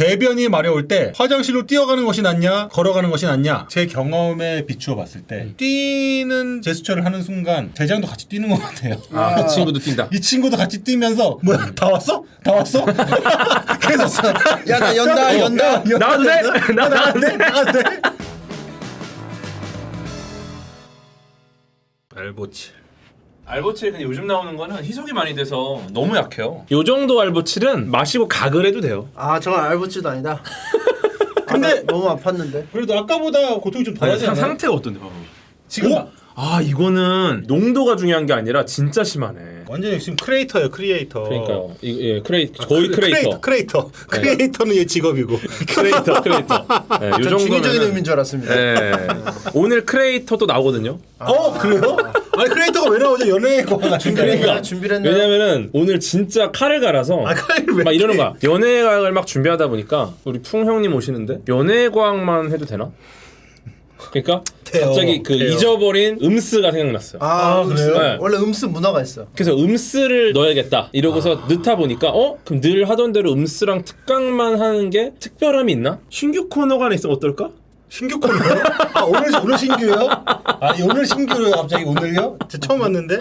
대변이 마려울 때 화장실로 뛰어가는 것이 낫냐 걸어가는 것이 낫냐 제 경험에 비추어 봤을 때 뛰는 제스처를 하는 순간 대장도 같이 뛰는 것 같아요. 그 친구도 뛴다. 이 친구도 같이 뛰면서 뭐야 다 왔어? 다 왔어? 계속 야 나 연다. 나가도 돼? 나가도 돼? 나가도 돼? 알보칠 알보칠 근데 요즘 나오는 거는 희석이 많이 돼서 너무 약해요. 요 정도 알보칠은 마시고 가글 해도 돼요. 아 저건 알보치도 아니다. 근데 너무 아팠는데. 그래도 아까보다 고통이 좀 덜하지 않아요? 상태가 어떤데? 봐봐. 지금 아 이거는 농도가 중요한 게 아니라 진짜 심하네. 완전히 지금 크리에이터예요 크리에이터. 그러니까요. 거의 크리에이터. 크리에이터는 얘 직업이고. 크리에이터. 네, 요 전 정도면. 중의적인 의미인 줄 알았습니다. 네. 오늘 크리에이터도 나오거든요. 그래요? 아니 크리에이터가 왜 나오죠? 연예인 거 같은데. 그러니까. 준비를 했나요? 왜냐면은 오늘 진짜 칼을 갈아서 칼을 왜 막 이러는 거야. 연예과학을 막 준비하다 보니까 우리 풍 형님 오시는데 연예과학만 해도 되나? 그러니까 돼요. 갑자기 그 돼요. 잊어버린 음스가 생각났어요. 그래요? 네. 원래 음스 문화가 있어. 그래서 음스를 넣어야겠다 이러고서 넣다 보니까 그럼 늘 하던 대로 음스랑 특강만 하는 게 특별함이 있나? 신규 코너가 하나 있으면 어떨까? 신규 코너요? 오늘 신규요? 오늘 신규로 갑자기 오늘요? 저 처음 왔는데.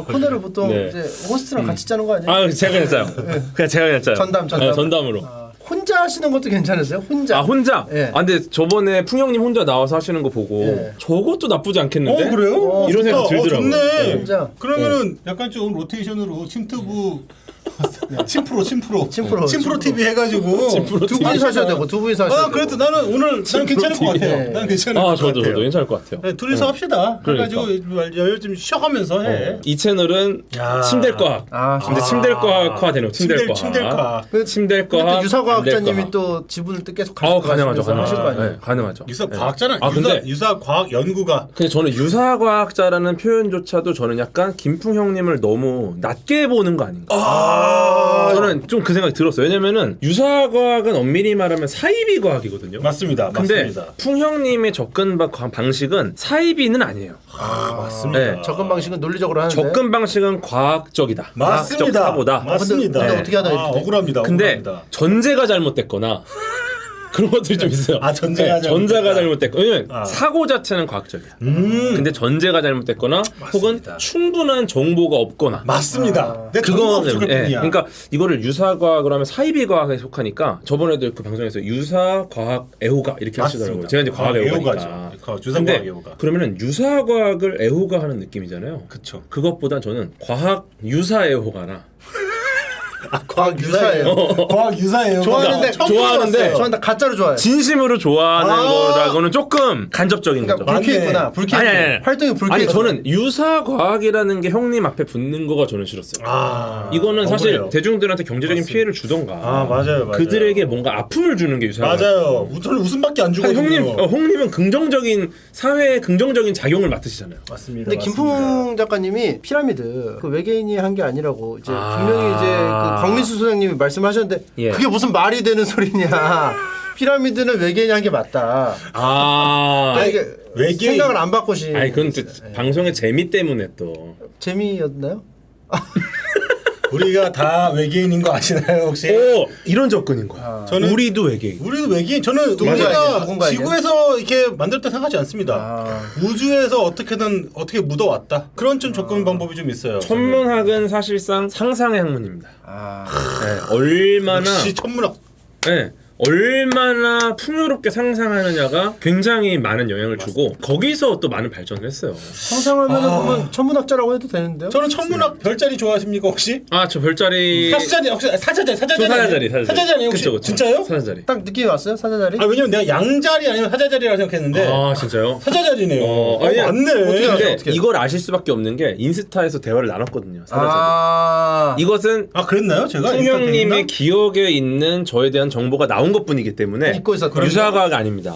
코너를 보통 네. 이제 호스트랑 같이 짜는 거 아니에요? 제가 그냥 짜요. 그냥 제가 그냥 짜요. 전담. 네, 전담으로. 혼자 하시는 것도 괜찮으세요? 혼자. 혼자? 예. 근데 저번에 풍형님 혼자 나와서 하시는 거 보고 예. 저것도 나쁘지 않겠는데? 그래요? 이런 생각 좋다. 들더라고요. 좋네. 네. 혼자. 그러면은 약간 좀 로테이션으로 침투부 침프로 TV 해가지고 두 분이 사셔야 되고 두 분이 사셔야 되고. 그래도 나는 괜찮을 것 같아요. 네. 나는 괜찮을 것 저도 같아요. 괜찮을 것 같아요. 네, 둘이서 합시다. 그러니까. 그래가지고 여유 좀 쉬어가면서 해. 이 채널은 야. 침댈과학. 근데 침댈과학화 되네요. 침댈과학. 침댈과학. 유사과학자님이 또 지분을 또 계속 가실 거 가능하죠. 하실 거 아니에요? 네, 가능하죠. 유사과학자는 근데 유사과학 연구가. 근데 저는 유사과학자라는 표현조차도 저는 약간 김풍 형님을 너무 낮게 보는 거 아닌가. 저는 좀 그 생각이 들었어요. 왜냐면은 유사과학은 엄밀히 말하면 사이비 과학이거든요. 맞습니다. 근데 맞습니다. 풍 형님의 접근 방식은 사이비는 아니에요. 맞습니다. 네. 접근 방식은 논리적으로 하는데. 접근 방식은 과학적이다. 과학적 맞습니다. 사고다. 맞습니다. 근데 어떻게 하다 이렇게 돼? 억울합니다. 근데 억울합니다. 전제가 잘못됐거나 그런 것들이 좀 있어요. 전제가 전제가 잘못됐고 왜냐면 아. 사고 자체는 과학적이야. 근데 전제가 잘못됐거나 혹은 충분한 정보가 없거나 맞습니다. 내 정보가 없을 뿐이야. 그러니까 이거를 유사과학으로 하면 사이비과학에 속하니까 저번에도 그 방송에서 유사과학 애호가 이렇게 하시더라고요. 맞습니다. 제가 이제 과학 애호가니까. 유사과학 근데 애호가. 그러면은 유사과학을 애호가하는 느낌이잖아요. 그쵸. 그것보다 저는 과학 유사 애호가나 과학 유사예요. 과학 유사예요. 좋아하는데 좋아하는데 가짜로 좋아해요. 진심으로 좋아하는 거라고는 조금 간접적인 그러니까 거죠. 불쾌했구나. 불쾌. 아니. 활동이 불쾌. 아니 저는 유사과학이라는 게 형님 앞에 붙는 거가 저는 싫었어요. 이거는 사실 억울해요. 대중들한테 경제적인 피해를 주던가 맞아요. 그들에게 뭔가 아픔을 주는 게 유사과학. 맞아요. 저는 웃음밖에 안 주거든요. 형님은 긍정적인 사회에 긍정적인 작용을 맡으시잖아요. 맞습니다. 근데 김풍 작가님이 피라미드 그 외계인이 한 게 아니라고 이제 분명히 이제 그 광민수 소장님이 말씀하셨는데 예. 그게 무슨 말이 되는 소리냐. 피라미드는 외계인이 한 게 맞다. 이게 외계인 생각을 안 바꾸신. 아니 그건 또 방송의 재미 때문에 또 재미였나요? 우리가 다 외계인인 거 아시나요 혹시? 이런 접근인 거야. 저는 우리도 외계인. 우리도 외계인. 저는 우리가 지구에서 이렇게 만들었다 생각하지 않습니다. 우주에서 어떻게 묻어왔다. 그런 좀 접근 방법이 좀 있어요. 천문학은 사실상 상상의 학문입니다. 네, 얼마나 역시 천문학. 네, 얼마나 풍요롭게 상상하느냐가 굉장히 많은 영향을 주고 거기서 또 많은 발전을 했어요. 상상하면 보면 천문학자라고 해도 되는데요? 저는 천문학 별자리 좋아하십니까 혹시? 저 별자리 사자자리 혹시 사자자리 아니에요 혹시? 그쵸. 진짜요? 사자자리. 딱 느낌이 왔어요? 사자자리? 왜냐면 내가 양자리 아니면 사자자리라고 생각했는데 진짜요? 사자자리네요. 맞네. 근데 어떻게? 이걸 아실 수밖에 없는 게 인스타에서 대화를 나눴거든요. 사자자리. 이것은 그랬나요? 제가 풍형님의 기억에 있는 저에 대한 정보가 나온 것뿐이기 때문에 잊고 있었다. 유사과학 아닙니다.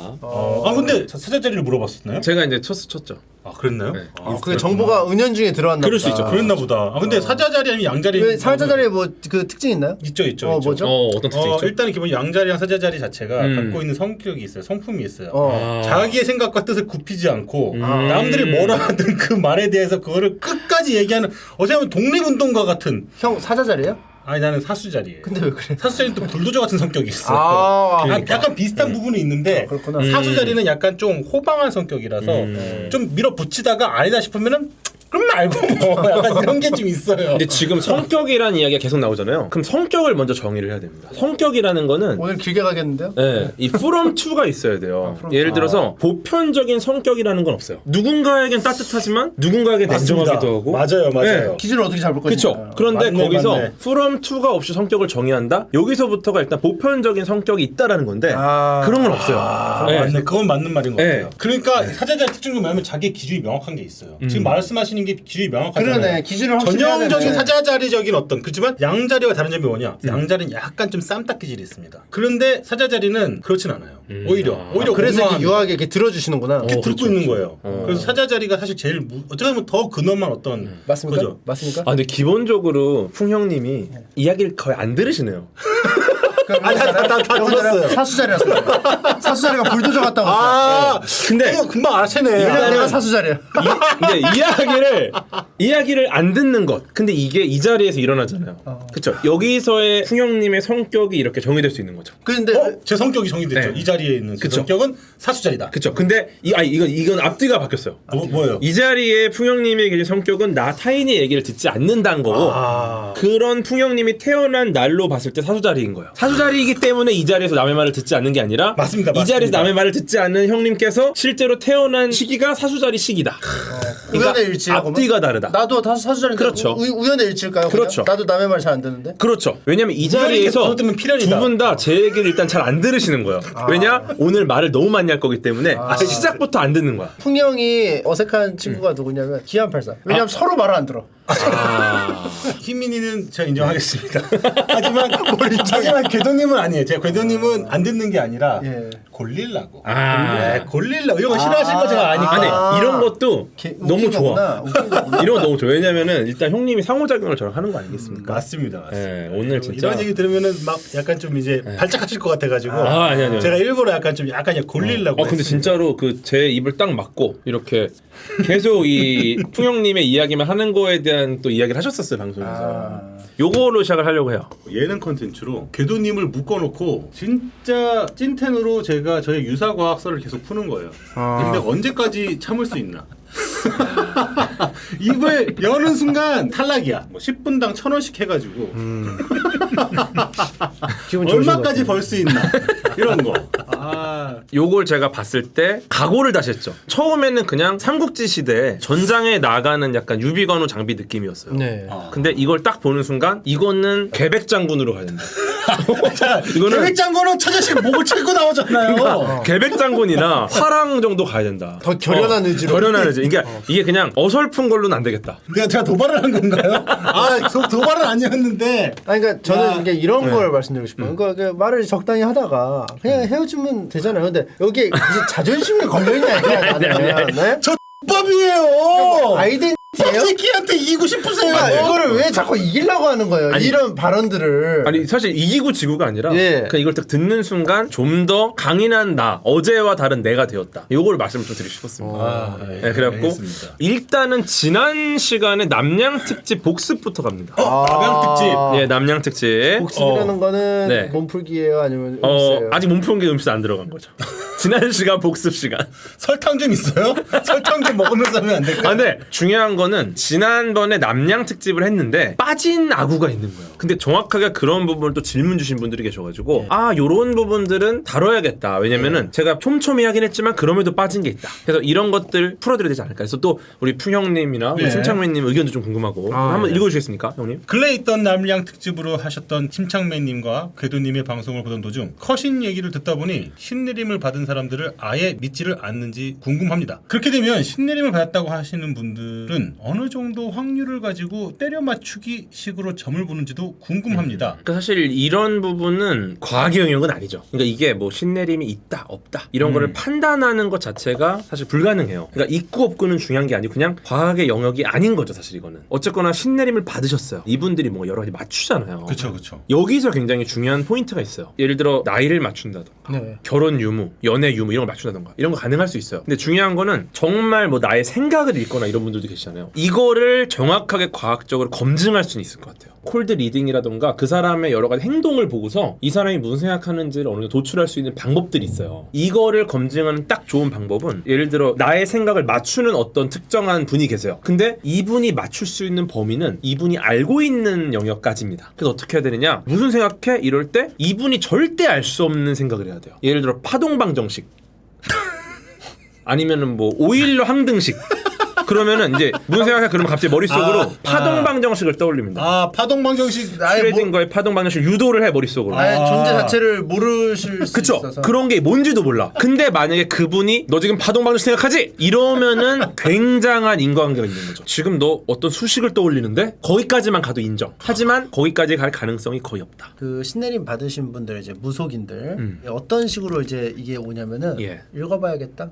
근데 사자자리를 물어봤었나요? 제가 이제 쳤죠. 그랬나요? 네. 그게 정보가 은연중에 들어왔나 그럴 수 보다. 있죠. 그랬나 보다. 근데 사자자리 아니면 양자리? 왜 사자자리에 뭐 그 특징 있나요? 있죠. 뭐죠? 어떤 특징 있죠? 일단은 기본 양자리랑 사자자리 자체가 갖고 있는 성격이 있어요. 성품이 있어요. 자기의 생각과 뜻을 굽히지 않고 남들이 뭐라 하든 그 말에 대해서 그거를 끝까지 얘기하는 어떻게 보면 독립운동가 같은. 형 사자자리예요? 아니 나는 사수자리예요. 근데 왜 그래? 사수자리는 또 불도저 같은 성격이 있어. 약간 비슷한 부분이 있는데 그렇구나. 사수자리는 약간 좀 호방한 성격이라서 좀 밀어붙이다가 아니다 싶으면은 그럼 말고 뭐 약간 이런 게 좀 있어요. 근데 지금 성격이라는 이야기가 계속 나오잖아요. 그럼 성격을 먼저 정의를 해야 됩니다. 성격이라는 거는 오늘 길게 가겠는데요? 네, 이 from to가 있어야 돼요. 예를 들어서 보편적인 성격이라는 건 없어요. 누군가에겐 따뜻하지만 누군가에겐 냉정하기도 하고. 맞아요. 네. 기준을 어떻게 잡을 거지? 그렇죠. 그런데 맞네, 거기서 맞네. from to가 없이 성격을 정의한다. 여기서부터가 일단 보편적인 성격이 있다라는 건데 그런 건 없어요. 네. 맞네. 그건 맞는 말인 것 같아요. 네. 그러니까 사자자리 특징이 뭐냐면 자기의 기준이 명확한 게 있어요. 지금 말씀하시는 게 기준이 명확하잖아요. 그러네. 기준을 확실히 해야 전형적인 되네. 사자자리적인 어떤 그렇지만 양자리와 다른 점이 뭐냐? 양자리는 약간 좀 쌈딱 기질이 있습니다. 그런데 사자자리는 그렇진 않아요. 오히려 그래서 이렇게 공허한- 유하게 이렇게 들어주시는구나. 이렇게 듣고 그렇죠, 있는 거예요. 그래서 사자자리가 사실 제일 어떻게 보면 더 근엄한 어떤 맞습니까? 거죠. 맞습니까? 아 근데 기본적으로 풍형님이 이야기를 거의 안 들으시네요. 다 들었어요. 사수자리였어. 사수자리가 불도저 같다고. 근데 그거 금방 알아채네. 왜냐면 내가 사수자리야. 근데 이야기를 안 듣는 것. 근데 이게 이 자리에서 일어나잖아요. 그렇죠. 여기서의 풍형님의 성격이 이렇게 정의될 수 있는 거죠. 근데 제 성격이 정의됐죠. 네. 이 자리에 있는 제 그쵸. 성격은 사수자리다. 그렇죠. 근데 이건 앞뒤가 바뀌었어요. 뭐예요? 이 자리에 풍형님의 계신 성격은 나 타인의 얘기를 듣지 않는다는 거고 그런 풍형님이 태어난 날로 봤을 때 사수자리인 거예요. 사수자리이기 때문에 이 자리에서 남의 말을 듣지 않는 게 아니라 맞습니다, 이 자리에서 맞습니다. 남의 말을 듣지 않는 형님께서 실제로 태어난 시기가 사수자리 시기다. 우연의 일치하고 앞뒤가 다르다. 나도 사수자리인데 그렇죠. 우연의 일치일까요? 그냥? 그렇죠. 나도 남의 말 잘 안 듣는데. 그렇죠. 왜냐면 이 우연히 자리에서 그것 때문에 필연이다. 두 분 다 제 얘기를 일단 잘 안 들으시는 거예요. 왜냐? 오늘 말을 너무 많이 할 거기 때문에 시작부터 안 듣는 거야. 풍형이 어색한 친구가 누구냐면 기안84. 왜냐면 서로 말을 안 들어. 희민이는 제가 인정하겠습니다. 하지만 궤도님은 아니에요. 제가 궤도님은 안 듣는 게 아니라 예. 골릴라고. 아. 골릴라고 이런 거 싫어하실 거 제가 아니까. 아니 이런 것도 너무 웃긴 좋아. 거구나. 웃긴 거구나. 이런 거 너무 좋아. 왜냐면은 일단 형님이 상호작용을 저랑 하는 거 아니겠습니까? 맞습니다. 네, 오늘 진짜 이런 얘기 들으면은 막 약간 좀 이제 발작하실 것 같아가지고 아니요. 제가 일부러 약간 그냥 골릴라고. 근데 했습니다. 진짜로 그 제 입을 딱 막고 이렇게 계속 이 풍형님의 이야기만 하는 거에 대한 또 이야기를 하셨었어요 방송에서. 요거로 시작을 하려고 해요. 예능 컨텐츠로 궤도님을 묶어놓고 진짜 찐텐으로 제가 저의 유사과학서를 계속 푸는 거예요. 근데 언제까지 참을 수 있나? 입을 여는 순간 탈락이야. 뭐 10분당 1,000원씩 해가지고 기분 좋으신 것 얼마까지 같아요. 벌 수 있나 이런 거. 요걸 제가 봤을 때 각오를 다시 했죠. 처음에는 그냥 삼국지 시대 전장에 나가는 약간 유비관우 장비 느낌이었어요. 네. 근데 이걸 딱 보는 순간 이거는 계백 장군으로 가야 된다. 이거는 계획장군은 처자식 목을 칠고 나오잖아요. 계백 장군이나 화랑 정도 가야 된다. 더 결연한 의지로. 결연한 의지. 이게 그냥 어설픈 걸로는 안 되겠다. 제가 도발을 한 건가요? 도발은 아니었는데. 아니 그러니까 저는 이게 이런 걸 말씀드리고 싶어요. 그러니까 그 말을 적당히 하다가 그냥 헤어지면 되잖아요. 근데 여기에 무슨 자존심이 걸려 있냐 이거야. 네? 저 X밥이에요. 아이덴티티예요? 새끼한테 이기고 싶으세요? 이거를 왜 자꾸 이기려고 하는 거예요? 이런 발언들을. 아니 사실 이기고 지구가 아니라 예. 그냥 이걸 딱 듣는 순간 좀 더 강인한 나, 어제와 다른 내가 되었다. 요걸 말씀을 좀 드리고 싶었습니다. 네, 그래갖고 알겠습니다. 일단은 지난 시간에 남양 특집 복습부터 갑니다. 남양 특집. 예, 남양 특집. 복습이라는 거는 네. 몸풀기예요, 아니면 음식이에요? 아직 몸푸는 게 음식 안 들어간 거죠. 지난 시간 복습 시간. 설탕 좀 있어요? 설탕 좀 먹으면서 하면 안 될까요? 근데 중요한 거는 지난번에 남양 특집을 했는데 빠진 아구가 있는 거예요. 근데 정확하게 그런 부분을 또 질문 주신 분들이 계셔가지고 요런 부분들은 다뤄야겠다. 왜냐면은 제가 촘촘히 하긴 했지만 그럼에도 빠진 게 있다. 그래서 이런 것들 풀어드려야 되지 않을까. 그래서 또 우리 풍형님이나 우리 네. 심창맨님 의견도 좀 궁금하고 한번 읽어주시겠습니까, 형님? 근래 있던 남양 특집으로 하셨던 침창맨님과 궤도님의 방송을 보던 도중 커신 얘기를 듣다 보니 신내림을 받은 사람들을 아예 믿지를 않는지 궁금합니다. 그렇게 되면 신내림을 받았다고 하시는 분들은 어느 정도 확률을 가지고 때려 맞추기 식으로 점을 보는지도 궁금합니다. 그러니까 사실 이런 부분은 과학의 영역은 아니죠. 그러니까 이게 뭐 신내림이 있다 없다 이런 거를 판단하는 것 자체가 사실 불가능해요. 그러니까 있고 없고는 중요한 게 아니고 그냥 과학의 영역이 아닌 거죠. 사실 이거는 어쨌거나 신내림을 받으셨어요. 이분들이 뭐 여러 가지 맞추잖아요. 그렇죠. 여기서 굉장히 중요한 포인트가 있어요. 예를 들어 나이를 맞춘다던가 네. 결혼 유무, 연애 유무 이런 걸 맞춘다던가 이런 거 가능할 수 있어요. 근데 중요한 거는 정말 뭐 나의 생각을 읽거나 이런 분들도 계시잖아요. 이거를 정확하게 과학적으로 검증할 수는 있을 것 같아요. 콜드 리딩이라던가 그 사람의 여러 가지 행동을 보고서 이 사람이 무슨 생각하는지를 어느 정도 도출할 수 있는 방법들이 있어요. 이거를 검증하는 딱 좋은 방법은 예를 들어 나의 생각을 맞추는 어떤 특정한 분이 계세요. 근데 이분이 맞출 수 있는 범위는 이분이 알고 있는 영역까지입니다. 그래서 어떻게 해야 되느냐? 무슨 생각해? 이럴 때 이분이 절대 알 수 없는 생각을 해야 돼요. 예를 들어 파동방정식 아니면은 뭐 오일러 항등식 그러면은 이제 무슨 생각해? 그러면 갑자기 머릿속으로 파동방정식을 떠올립니다. 아 파동방정식 아예 슈레딩거의 파동방정식 유도를 해 머릿속으로. 아예 존재 자체를 모르실 수 그쵸? 있어서. 그런 게 뭔지도 몰라. 근데 만약에 그분이 너 지금 파동방정식 생각하지? 이러면은 굉장한 인과관계가 있는 거죠. 지금 너 어떤 수식을 떠올리는데 거기까지만 가도 인정. 하지만 거기까지 갈 가능성이 거의 없다. 그 신내림 받으신 분들 이제 무속인들 어떤 식으로 이제 이게 오냐면은 예. 읽어봐야겠다.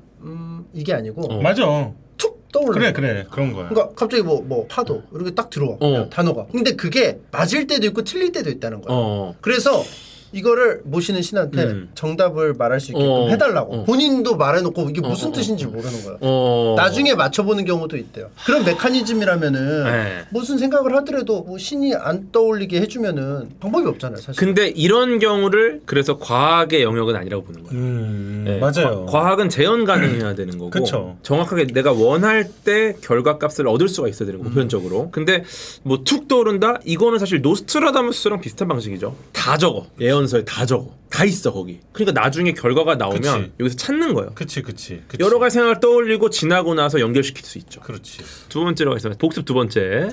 이게 아니고 맞아. 툭 떠올라. 그래 그런 거야. 그러니까 갑자기 뭐 파도 이렇게 딱 들어와 단어가. 근데 그게 맞을 때도 있고 틀릴 때도 있다는 거야. 그래서 이거를 모시는 신한테 정답을 말할 수 있게끔 해달라고. 본인도 말해놓고 이게 무슨 뜻인지 모르는 거야. 나중에 맞춰보는 경우도 있대요. 그런 메커니즘이라면은 네. 무슨 생각을 하더라도 뭐 신이 안 떠올리게 해주면은 방법이 없잖아요, 사실. 근데 이런 경우를 그래서 과학의 영역은 아니라고 보는 거예요. 네, 맞아요. 과학은 재현 가능해야 되는 거고 그쵸. 정확하게 내가 원할 때 결과값을 얻을 수가 있어야 되는 거 보편적으로. 근데 뭐 툭 떠오른다? 이거는 사실 노스트라다무스랑 비슷한 방식이죠. 다 적어. 예언서에 다 적어. 다 있어 거기. 그러니까 나중에 결과가 나오면 그치. 여기서 찾는 거예요. 그치. 여러 가지 생각을 떠올리고 지나고 나서 연결시킬 수 있죠. 그렇지. 두 번째로 가겠습니다. 복습 두 번째.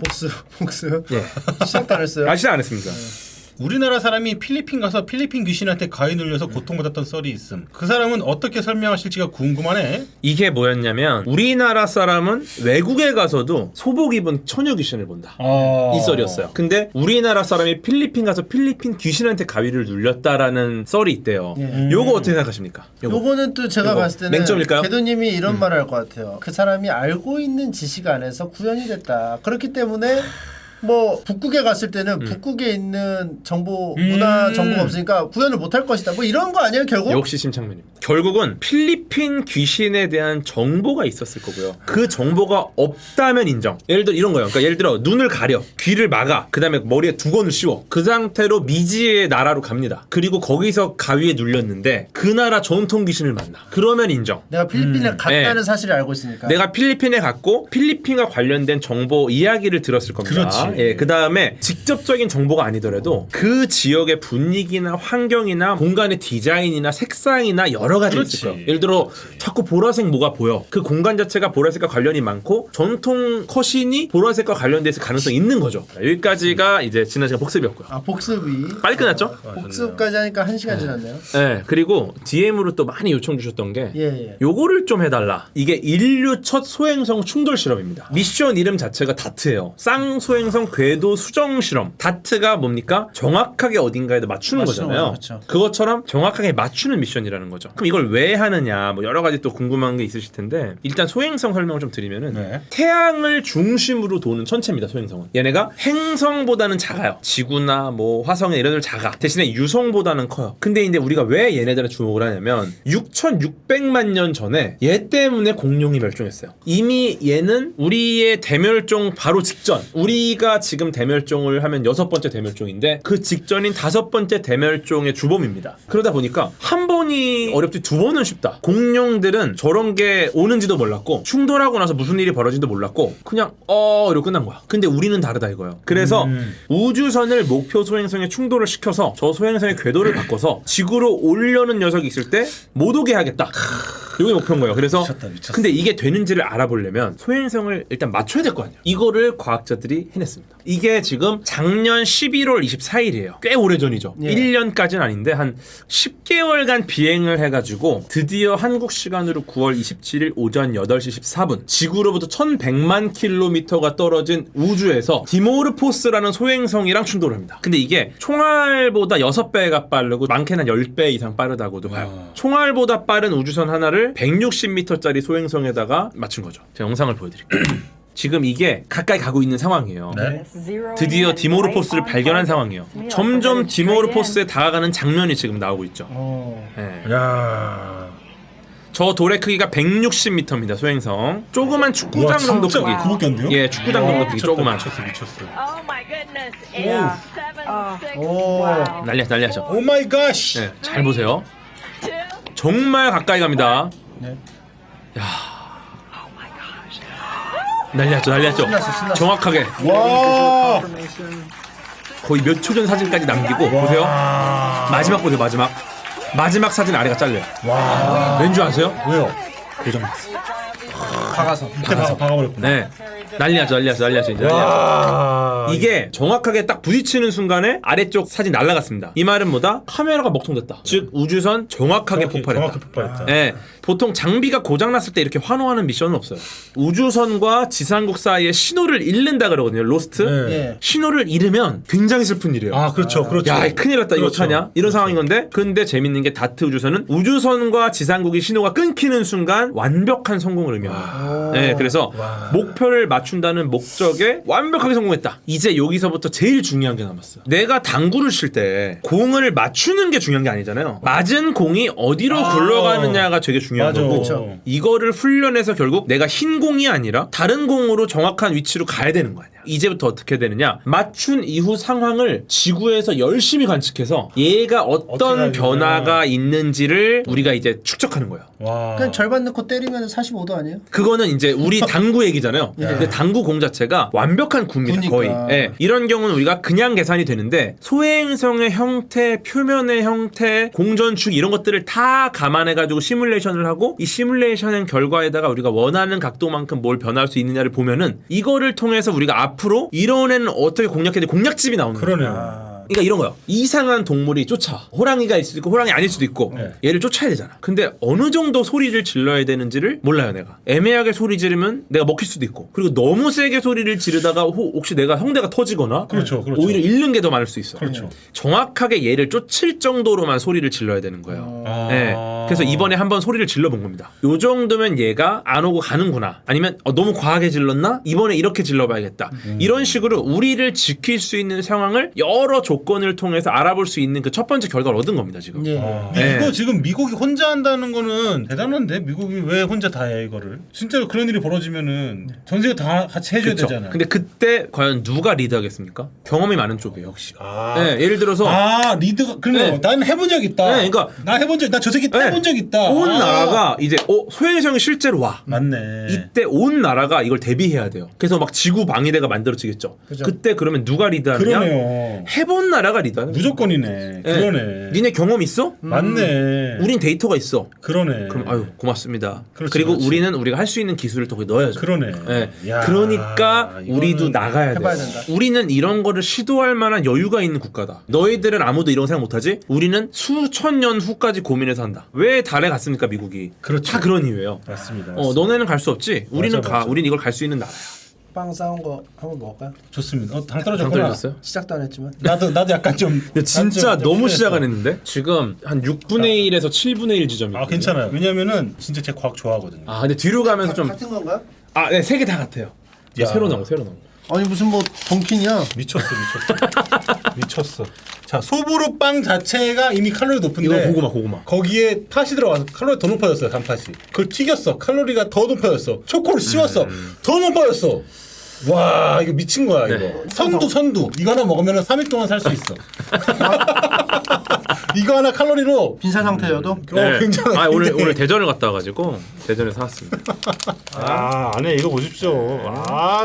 복수. 예. 시작도 안 했어요. 아시지 않았습니다. 우리나라 사람이 필리핀 가서 필리핀 귀신한테 가위 눌려서 고통받았던 썰이 있음. 그 사람은 어떻게 설명하실지가 궁금하네. 이게 뭐였냐면 우리나라 사람은 외국에 가서도 소복 입은 처녀 귀신을 본다. 이 썰이었어요. 근데 우리나라 사람이 필리핀 가서 필리핀 귀신한테 가위를 눌렸다라는 썰이 있대요. 요거 어떻게 생각하십니까? 요거는 또 제가 요거. 봤을 때는 맹점일까요? 개도님이 이런 말을 할 것 같아요. 그 사람이 알고 있는 지식 안에서 구현이 됐다. 그렇기 때문에 뭐 북극에 갔을 때는 북극에 있는 정보 문화 정보가 없으니까 구현을 못할 것이다. 뭐 이런 거 아니에요 결국? 역시 심창민입니다. 결국은 필리핀 귀신에 대한 정보가 있었을 거고요. 그 정보가 없다면 인정. 예를 들어 이런 거예요. 그러니까 예를 들어 눈을 가려, 귀를 막아, 그 다음에 머리에 두건을 씌워. 그 상태로 미지의 나라로 갑니다. 그리고 거기서 가위에 눌렸는데 그 나라 전통 귀신을 만나. 그러면 인정. 내가 필리핀에 갔다는 네. 사실을 알고 있으니까. 내가 필리핀에 갔고 필리핀과 관련된 정보 이야기를 들었을 겁니다. 그렇지. 예, 그 다음에 직접적인 정보가 아니더라도 그 지역의 분위기나 환경이나 공간의 디자인이나 색상이나 여러 가지 그렇지. 있을 거예요. 예를 들어 자꾸 보라색 뭐가 보여. 그 공간 자체가 보라색과 관련이 많고 전통 컷신이 보라색과 관련돼 있을 가능성이 있는 거죠. 여기까지가 이제 지난 시간 복습이었고요. 아 복습이 빨리 끝났죠? 복습까지 하니까 1시간 지났네요. 네. 그리고 DM으로 또 많이 요청 주셨던 게 예. 요거를 좀 해달라. 이게 인류 첫 소행성 충돌 실험입니다. 미션 이름 자체가 다트예요. 쌍소행성 궤도 수정 실험. 다트가 뭡니까? 정확하게 어딘가에다 맞추는 거잖아요. 거죠, 그렇죠. 그것처럼 정확하게 맞추는 미션이라는 거죠. 그럼 이걸 왜 하느냐? 뭐 여러 가지 또 궁금한 게 있으실 텐데 일단 소행성 설명을 좀 드리면은 네. 태양을 중심으로 도는 천체입니다. 소행성은. 얘네가 행성보다는 작아요. 지구나 뭐 화성이나 이런 데는 작아. 대신에 유성보다는 커요. 근데 이제 우리가 왜 얘네들에 주목을 하냐면 6,600만 년 전에 얘 때문에 공룡이 멸종했어요. 이미 얘는 우리의 대멸종 바로 직전. 우리가 지금 대멸종을 하면 6번째 대멸종인데 그 직전인 5번째 대멸종의 주범입니다. 그러다 보니까 한 번이 어렵지 2번은 쉽다. 공룡들은 저런 게 오는지도 몰랐고 충돌하고 나서 무슨 일이 벌어진지도 몰랐고 그냥 이러고 끝난 거야. 근데 우리는 다르다 이거예요. 그래서 우주선을 목표 소행성에 충돌을 시켜서 저 소행성의 궤도를 바꿔서 지구로 오려는 녀석이 있을 때 못 오게 하겠다. 이게 목표인 거예요. 그래서 미쳤다. 근데 이게 되는지를 알아보려면 소행성을 일단 맞춰야 될 거 아니에요. 이거를 과학자들이 해냈습니다. 이게 지금 작년 11월 24일이에요. 꽤 오래전이죠. 예. 1년까지는 아닌데 한 10개월간 비행을 해가지고 드디어 한국 시간으로 9월 27일 오전 8시 14분 지구로부터 1100만 킬로미터가 떨어진 우주에서 디모르포스라는 소행성이랑 충돌을 합니다. 근데 이게 총알보다 6배가 빠르고 많게는 한 10배 이상 빠르다고도 봐요. 총알보다 빠른 우주선 하나를 160m짜리 소행성에다가 맞춘 거죠. 제가 영상을 보여드릴게요. 지금 이게 가까이 가고 있는 상황이에요. 네. 드디어 디모르포스를 발견한 상황이에요. 점점 디모르포스에 다가가는 장면이 지금 나오고 있죠. 네. 야. 저 돌의 크기가 160m입니다. 소행성. 조그만 축구장 와, 정도 진짜 크기. 그거밖에 안 돼요? 예, 축구장 정도 크기 미쳤다, 조그만. 미쳤어. Oh my goodness. It's 7, 6. 오. Wow. 난리하죠. 오 마이 갓. 네, 잘 보세요. 2. 정말 가까이 갑니다. 네. 난리하죠. 신났어. 정확하게 와. 거의 몇 초 전 사진까지 남기고 보세요. 마지막 보세요. 마지막 사진 아래가 잘려요. 와. 왠 줄 아세요? 왜요? 고장났어. 박아서. 밑에 박아버렸구나. 네. 난리하죠. 이제 난리하죠. 와. 이게 정확하게 딱 부딪히는 순간에 아래쪽 사진 날아갔습니다. 이 말은 뭐다? 카메라가 먹통됐다. 즉 우주선 정확하게 폭발했다. 정확히 폭발했다. 네, 보통 장비가 고장났을 때 이렇게 환호하는 미션은 없어요. 우주선과 지상국 사이에 신호를 잃는다 그러거든요. 로스트. 네. 예. 신호를 잃으면 굉장히 슬픈 일이에요. 아, 그렇죠. 야, 큰일 났다. 이거 그렇죠. 어떡하냐? 이런 상황인 건데. 근데 재밌는 게 다트 우주선은 우주선과 지상국의 신호가 끊기는 순간 완벽한 성공을 의미합니다. 네, 그래서 목표를 맞춘다는 목적에 완벽하게 성공했다. 이제 여기서부터 제일 중요한 게 남았어요. 내가 당구를 칠 때 공을 맞추는 게 중요한 게 아니잖아요. 맞은 공이 어디로 굴러가느냐가 되게 중요한 맞아. 거고 그쵸. 이거를 훈련해서 결국 내가 흰 공이 아니라 다른 공으로 정확한 위치로 가야 되는 거 아니야. 이제부터 어떻게 되느냐? 맞춘 이후 상황을 지구에서 열심히 관측해서 얘가 어떤 어떻게 변화가 있는지를 우리가 이제 축적하는 거예요. 와. 그냥 절반 넣고 때리면 45도 아니에요? 그거는 이제 우리 당구 얘기잖아요. 근데 당구 공 자체가 완벽한 구입니다. 구니까. 거의. 예. 이런 경우는 우리가 그냥 계산이 되는데 소행성의 형태, 표면의 형태, 공전축 이런 것들을 다 감안해가지고 시뮬레이션을 하고 이 시뮬레이션의 결과에다가 우리가 원하는 각도만큼 뭘 변할 수 있느냐를 보면은 이거를 통해서 우리가 앞으로 이런 애는 어떻게 공략해야 돼? 공략집이 나오는 거예요. 그러네요. 그러니까 이런 거요. 이상한 동물이 쫓아. 호랑이가 있을 수도 있고 호랑이 아닐 수도 있고 네. 얘를 쫓아야 되잖아. 근데 어느 정도 소리를 질러야 되는지를 몰라요 내가. 애매하게 소리 지르면 내가 먹힐 수도 있고 그리고 너무 세게 소리를 지르다가 혹시 내가 성대가 터지거나 그렇죠. 오히려 잃는 게 더 많을 수 있어. 그렇죠. 정확하게 얘를 쫓을 정도로만 소리를 질러야 되는 거예요. 아. 네. 그래서 이번에 한번 소리를 질러본 겁니다. 요 정도면 얘가 안 오고 가는구나. 아니면 너무 과하게 질렀나? 이번에 이렇게 질러봐야겠다. 이런 식으로 우리를 지킬 수 있는 상황을 여러 조건을 통해서 알아볼 수 있는 그 첫 번째 결과를 얻은 겁니다 지금. 예. 네. 이거 지금 미국이 혼자 한다는 거는 대단한데 미국이 왜 혼자 다 해 이거를? 진짜로 그런 일이 벌어지면은 전 세계 다 같이 해줘야 그쵸. 되잖아요. 근데 그때 과연 누가 리드하겠습니까? 경험이 많은 쪽이에요. 역시. 네, 예를 들어서 리드가 그러네. 네. 난 해본 적 있다. 네, 그러니까 나 해본 적, 나 저 새끼 네. 해본 적 있다. 온 나라가 이제 소행성이 실제로 와. 맞네. 이때 온 나라가 이걸 대비해야 돼요. 그래서 막 지구 방위대가 만들어지겠죠. 그죠. 그때 그러면 누가 리드하느냐? 그러네요. 해본 나라가 리드하는 거죠. 무조건이네. 네. 그러네. 니네 경험 있어? 맞네. 우린 데이터가 있어. 그러네. 그럼 아유 고맙습니다. 그렇지, 그리고 그렇지. 우리는 우리가 할 수 있는 기술을 더 거기 넣어야죠. 그러네. 네. 야, 그러니까 우리도 이거는 나가야 돼. 해봐야 된다. 우리는 이런 거를 시도할 만한 여유가 있는 국가다. 너희들은 아무도 이런 거 생각 못하지? 우리는 수천 년 후까지 고민해서 한다. 왜 달에 갔습니까 미국이? 그렇죠. 다 그런 이유예요. 맞습니다. 너네는 갈 수 없지. 우리는 맞아, 가. 맞아. 우린 이걸 갈 수 있는 나라야. 빵 싸운 거 한번 먹을까요? 좋습니다. 당 당 떨어졌구나. 떨어졌어요? 시작도 안 했지만. 나도 약간 좀. 근데 진짜 난 좀 너무 필요했어. 시작 안 했는데 지금 한 6분의 1에서 7분의 1 지점이. 아 괜찮아요. 왜냐면은 진짜 제 과학 좋아하거든요. 아 근데 뒤로 가면서 좀. 같은 건가요? 네, 세 개 다 같아요. 야. 새로 나온 거. 아니 무슨 뭐 던킨이야? 미쳤어. 미쳤어. 자 소보루 빵 자체가 이미 칼로리 높은데 이거 고구마. 거기에 팥이 들어가서 칼로리 더 높아졌어요. 단팥이. 그걸 튀겼어. 칼로리가 더 높아졌어. 초코를 씌웠어. 더 높아졌어. 와 이거 미친 거야 이거. 선두 이거 하나 먹으면 3일 동안 살 수 있어. 이거 하나 칼로리로 빈사 상태여도? 굉장히. 오늘 대전을 갔다 와가지고 대전에 사왔습니다. 안에 이거 보십시오.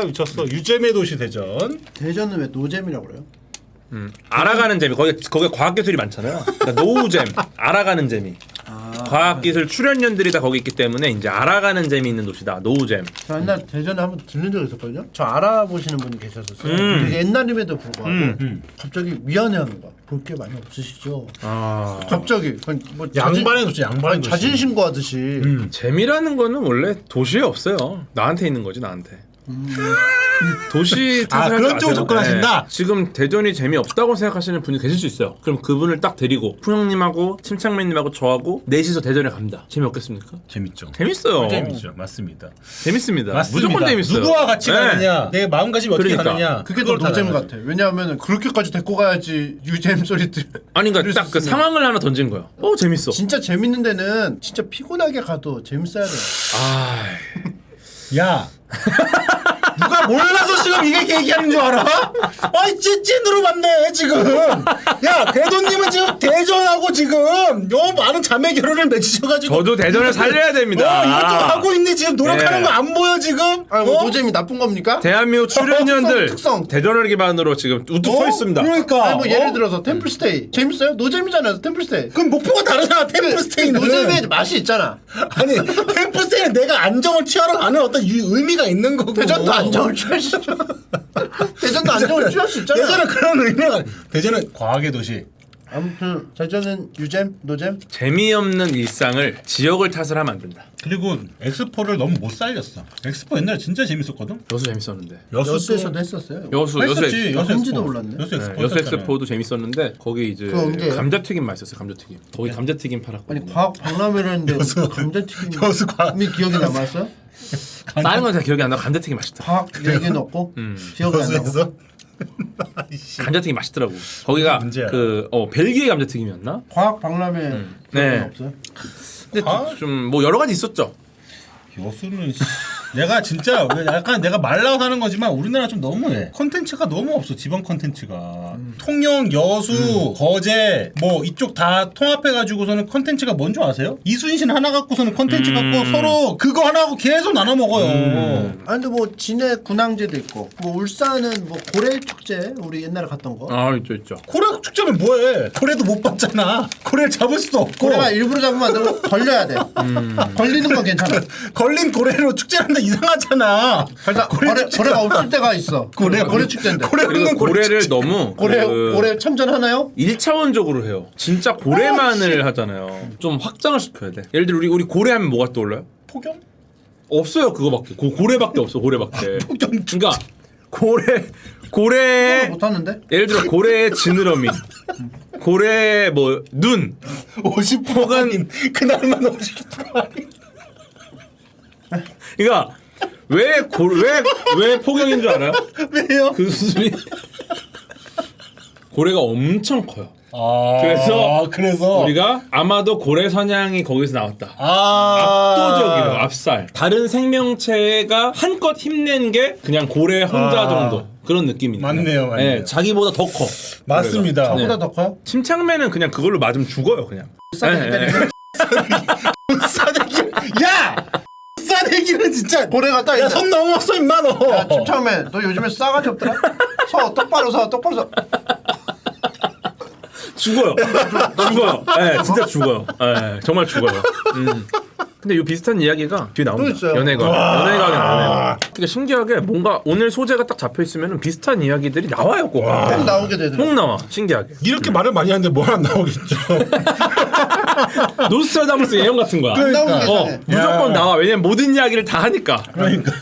미쳤어. 유잼의 도시 대전. 대전은 왜 노잼이라고 그래요? 알아가는 재미. 거기 과학 기술이 많잖아요. 그러니까 노잼, 알아가는 재미. 과학 기술 출연연들이 다 거기 있기 때문에 이제 알아가는 재미 있는 도시다. 노잼. 저 옛날 대전에 한번 들른 적이 있었거든요. 저 알아보시는 분이 계셨었어요. 되게 옛날임에도 불구하고 갑자기 미안해하는 거야. 볼 게 많이 없으시죠? 갑자기 뭐 양반의 도시. 양반의 도시. 자진 신고하듯이. 재미라는 거는 원래 도시에 없어요. 나한테 있는 거지 나한테. 도시 탓을 그런 하지 쪽을 마세요. 접근하신다? 지금 대전이 재미없다고 생각하시는 분이 계실 수 있어요. 그럼 그분을 딱 데리고 풍형님하고 침착맨님하고 저하고 넷이서 대전에 갑니다. 재미없겠습니까? 재밌죠. 재밌어요. 재밌죠. 맞습니다. 재밌습니다. 맞습니다. 무조건 재밌어요. 누구와 같이 네. 가느냐, 내 마음가짐이 어떻게 그러니까. 가느냐. 그게 더 그걸 다 노잼 알아야지. 같아. 왜냐하면 그렇게까지 데리고 가야지 유잼 소리들. 아니 그러니까 딱 그 있으면. 상황을 하나 던진 거야. 재밌어. 진짜 재밌는 데는 진짜 피곤하게 가도 재밌어야 돼. 아, 야. 누가 몰라서 지금 이게 얘기하는 줄 알아? 아이 찐찐으로 맞네 지금. 야 궤도님은 지금 대전하고 지금 너무 많은 자매 결혼을 맺으셔가지고 저도 대전을 살려야 됩니다. 이것저것 하고 있네 지금 노력하는 네. 거 안 보여 지금? 아니 뭐 노잼이 나쁜 겁니까? 대한민국 출연료들 특성. 대전을 기반으로 지금 우뚝 서 있습니다. 그러니까. 아니 뭐 예를 들어서 템플스테이 재밌어요? 노잼이잖아요 템플스테이. 그럼 목표가 다르잖아 템플스테이는. 노잼의 맛이 있잖아. 아니 템플스테이는 내가 안정을 취하러 가는 어떤 의미가 있는 거고. 대전도 안정을 취할 수 있죠. 대전도 안정을 취할 수 있잖아. 대전은 그런 의미가. 대전은 과학의 도시. 아무튼 대전은 유잼 노잼. 재미없는 일상을 지역을 탓을 하면 안 된다. 그리고 엑스포를 너무 못 살렸어. 엑스포 옛날에 진짜 재밌었거든. 여수 재밌었는데. 여수에서도 했었어요. 여수 했었지. 엑스포. 여수 한지도 엑스포. 몰랐네. 여수 엑스포. 여수 했었잖아요. 엑스포도 재밌었는데 거기 이제 그거 언제예요? 감자튀김 맛있었어요. 감자튀김. 거기 감자튀김 팔았거든요. 아니 과학 박람회를 했는데 감자튀김이 여수 과학. 기억이 남았어요? 다른 건 잘 기억이 안 나. 감자튀김 맛있다. 과학 얘기는 없고 기억이 안 나고. 여수에서 감자튀김 맛있더라고. 거기가 문제야. 그 벨기에 감자튀김이었나? 과학 박람회 네. 기억은 없어요? 근데 아? 좀 뭐 여러 가지 있었죠. 여수는 내가 진짜 약간 내가 말라서 하는 거지만 우리나라 좀 너무해. 컨텐츠가 너무 없어. 지방 컨텐츠가. 통영, 여수, 거제 뭐 이쪽 다 통합해 가지고서는 컨텐츠가 뭔 줄 아세요? 이순신 하나 갖고서는 컨텐츠 갖고 서로 그거 하나 하고 계속 나눠 먹어요. 아니 근데 뭐 진해 군항제도 있고 뭐 울산은 뭐 고래 축제 우리 옛날에 갔던 거. 아 있죠. 고래 축제는 뭐해? 고래도 못 봤잖아. 고래를 잡을 수도 없고. 고래가 일부러 잡으면 안 되고 걸려야 돼. 걸리는 건 괜찮아. 걸린 고래로 축제하는데 이상하잖아. 그러니까 고래가 없을 때가 있어. 고래 축제인데. 그리고 고래를 너무 고래 참전하나요? 1차원적으로 해요. 진짜 고래만을 하잖아요. 좀 확장을 시켜야 돼. 예를 들어 우리 고래 하면 뭐가 떠올라요? 폭염? 없어요. 그거밖에. 고래밖에 없어. 고래밖에. 폭염. 그러니까 고래 못하는데? 예를 들어 고래의 지느러미, 고래 뭐 눈, 50% 할인. 그날만 50% 할인. 그러니까 왜 폭염인 줄 알아요? 왜요? 그 수술이 고래가 엄청 커요. 그래서 우리가 아마도 고래 사냥이 거기서 나왔다. 아 압도적이에요. 압살. 다른 생명체가 한껏 힘낸 게 그냥 고래 혼자 정도 그런 느낌이네요. 맞네요. 네, 자기보다 더 커. 맞습니다. 고래가. 저보다 더 커요? 침착맨은 그냥 그걸로 맞으면 죽어요. 그냥. 싸대기. 야! 싸대기는 진짜. 고래가 딱 야, 손 넘었어 임마 너. 야 침착맨 너 요즘에 싸가지 없더라? 똑바로 서 죽어요. 죽어요. 네, 진짜 죽어요. 네, 정말 죽어요. 근데 이 비슷한 이야기가 뒤에 나옵니다. 또 있어요. 연애가. 그러니까 신기하게 뭔가 오늘 소재가 딱 잡혀 있으면 비슷한 이야기들이 나와요. 꼭 나오게 되더라고. 나와. 신기하게. 이렇게 말을 많이 하는데 뭐 하나 나오겠죠. 노스트라다무스 예언 같은 거야. 안 나오는 게 이상해. 무조건 야. 나와. 왜냐면 모든 이야기를 다 하니까. 그러니까.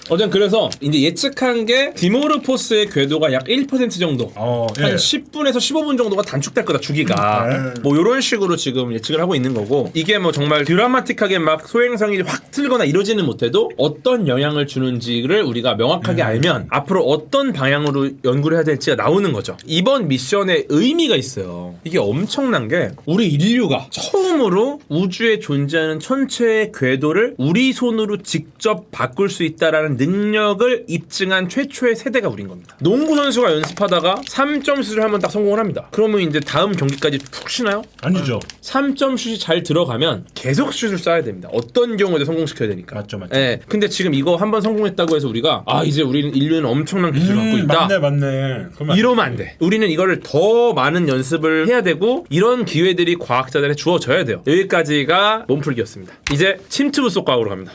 어쨌든 그래서 이제 예측한 게 디모르포스의 궤도가 약 1% 정도. 한 예. 10분에서 15분 정도가 단축될 거다 주기가. 뭐 이런 식으로 지금 예측을 하고 있는 거고 이게 뭐 정말 드라마틱하게 막 소행성이 확 틀거나 이러지는 못해도 어떤 영향을 주는지를 우리가 명확하게 알면 앞으로 어떤 방향으로 연구를 해야 될지가 나오는 거죠. 이번 미션에 의미가 있어요. 이게 엄청난 게 우리 인류가 처음으로 우주에 존재하는 천체의 궤도를 우리 손으로 직접 바꿀 수 있다라는 능력을 입증한 최초의 세대가 우린 겁니다. 농구 선수가 연습하다가 3점 슛을 한번 딱 성공을 합니다. 그러면 이제 다음 경기까지 푹 쉬나요? 아니죠. 3점 슛이 잘 들어가면 계속 슛을 쏴야 됩니다. 어떤 경우에도 성공시켜야 되니까. 맞죠. 예. 근데 지금 이거 한번 성공했다고 해서 우리가 이제 우리는 인류는 엄청난 기술을 갖고 있다. 맞네. 이러면 안 돼. 우리는 이거를 더 많은 연습을 해야 되고 이런 기회들이 과학자들에 주어져야 돼요. 여기까지가 몸풀기였습니다. 이제 침투부 속 과학으로 갑니다.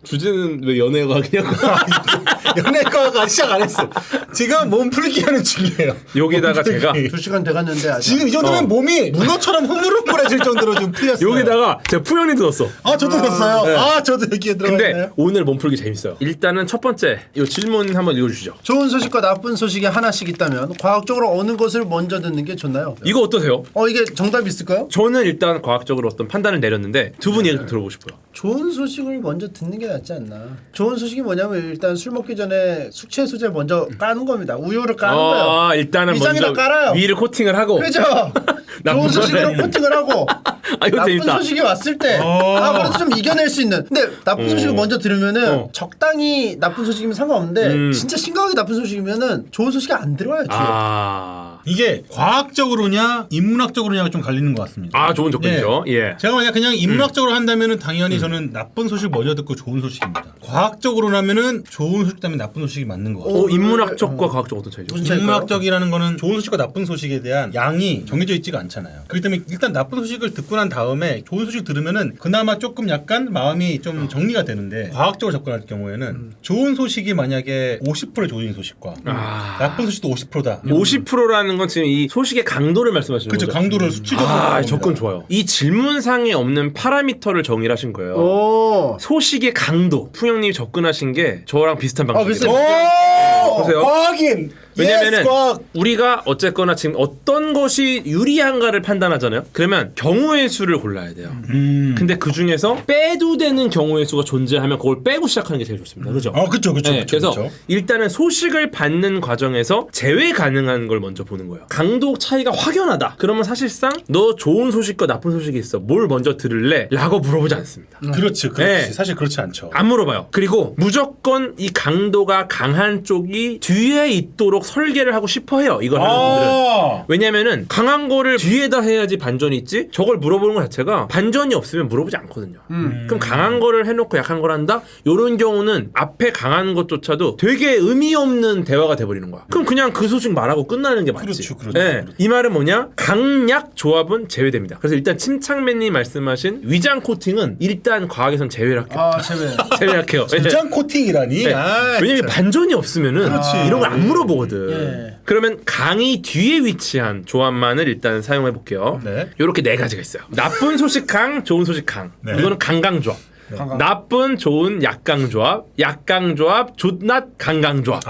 주제는 왜 연애과학이냐고. 연예과가 시작 안 했어. 지금 몸풀기 하는 중이에요. 여기다가 제가 2시간 돼갔는데 아직 지금 이 정도면 몸이 문어처럼 흐물흐물해질 정도로 좀 풀렸어요. 여기다가 제가 푸영님 들었어. 아 저도 넣었어요. 네. 아 저도 여기에 들어가 근데 있나요? 오늘 몸풀기 재밌어요. 일단은 첫 번째 이 질문 한번 읽어주시죠. 좋은 소식과 나쁜 소식이 하나씩 있다면 과학적으로 어느 것을 먼저 듣는 게 좋나요? 이거 어떠세요? 이게 정답이 있을까요? 저는 일단 과학적으로 어떤 판단을 내렸는데 두 분 얘기 좀 들어보고 싶어요. 좋은 소식을 먼저 듣는 게 낫지 않나. 좋은 소식이 뭐냐면 일단 술 먹기 전에 숙취 해소제 먼저 까는 겁니다. 우유를 까는 거예요. 일단은 위장에다 먼저 깔아요. 위를 코팅을 하고. 그죠? 나쁜 좋은 소식으로 거네. 코팅을 하고 아, 이거 나쁜 재밌다. 소식이 왔을 때 그래도 좀 이겨낼 수 있는. 근데 나쁜 소식을 먼저 들으면은 적당히 나쁜 소식이면 상관없는데 진짜 심각하게 나쁜 소식이면은 좋은 소식이 안 들어와요. 뒤에. 이게 과학적으로냐 인문학적으로냐가 좀 갈리는 것 같습니다. 좋은 접근이죠. 예. 제가 만약 그냥 인문학적으로 한다면은 당연히 저는 나쁜 소식 먼저 듣고 좋은 소식입니다. 과학적으로라면은 좋은 소식 다음에 나쁜 소식이 맞는 것 같아요. 인문학적과 과학적 어떤 차이죠? 무슨 차일까요? 인문학적이라는 거는 좋은 소식과 나쁜 소식에 대한 양이 정해져 있지가 않잖아요. 그렇기 때문에 일단 나쁜 소식을 듣고 난 다음에 좋은 소식 들으면은 그나마 조금 약간 마음이 좀 정리가 되는데 과학적으로 접근할 경우에는 좋은 소식이 만약에 50%의 좋은 소식과 나쁜 소식도 50%다. 50%라는 건 지금 이 소식의 강도를 말씀하시는 그렇죠. 거죠? 강도를 수치적으로. 보는 접근 겁니다. 좋아요. 이 질문상에 없는 파라미터를 정의를 하신 거예요. 오. 소식의 강도. 풍영님이 접근하신 게 저랑 비슷한 방식이에요. 비슷해요. 보세요. 과학인. 왜냐면은 예스, 과학. 우리가 어쨌거나 지금 어떤 것이 유리한가를 판단하잖아요. 그러면 경우의 수를 골라야 돼요. 근데 그 중에서 빼도 되는 경우의 수가 존재하면 그걸 빼고 시작하는 게 제일 좋습니다. 그죠? 그렇죠. 네, 그래서 일단은 소식을 받는 과정에서 제외 가능한 걸 먼저 보는 거예요. 강도 차이가 확연하다. 그러면 사실상 너 좋은 소식과 나쁜 소식이 있어. 뭘 먼저 들을래? 라고 물어보지 않습니다. 그렇지. 네. 사실 그렇지 않죠. 안 물어봐요. 그리고 무조건 이 강도가 강한 쪽이 뒤에 있도록 설계를 하고 싶어 해요. 이걸 하는 분들은. 왜냐면은 강한 거를 뒤에다 해야지 반전이 있지. 저걸 물어보는 것 자체가 반전이 없으면 물어보지 않거든요. 그럼 강한 거를 해놓고 약한 걸 한다? 요런 경우는 앞에 강한 것조차도 되게 의미 없는 대화가 돼버리는 거야. 그럼 그냥 그 소식 말하고 끝나는 게 맞지. 그렇죠. 네. 이 말은 뭐냐? 강약 조합은 제외됩니다. 그래서 일단 침착맨님 말씀하신 위장 코팅은 일단 과학에선 제외를 할게요. 제외. 제외할게요. 위장 코팅이라니. 네. 왜냐면 반전이 없으면은 이런 걸 안 물어보거든. 예. 그러면 강이 뒤에 위치한 조합만을 일단 사용해 볼게요. 네. 요렇게 네 가지가 있어요. 나쁜 소식 강, 좋은 소식 강. 네. 이거는 강강조합. 나쁜, 좋은, 약강조합, 약강조합, 좋낮, 강강조합.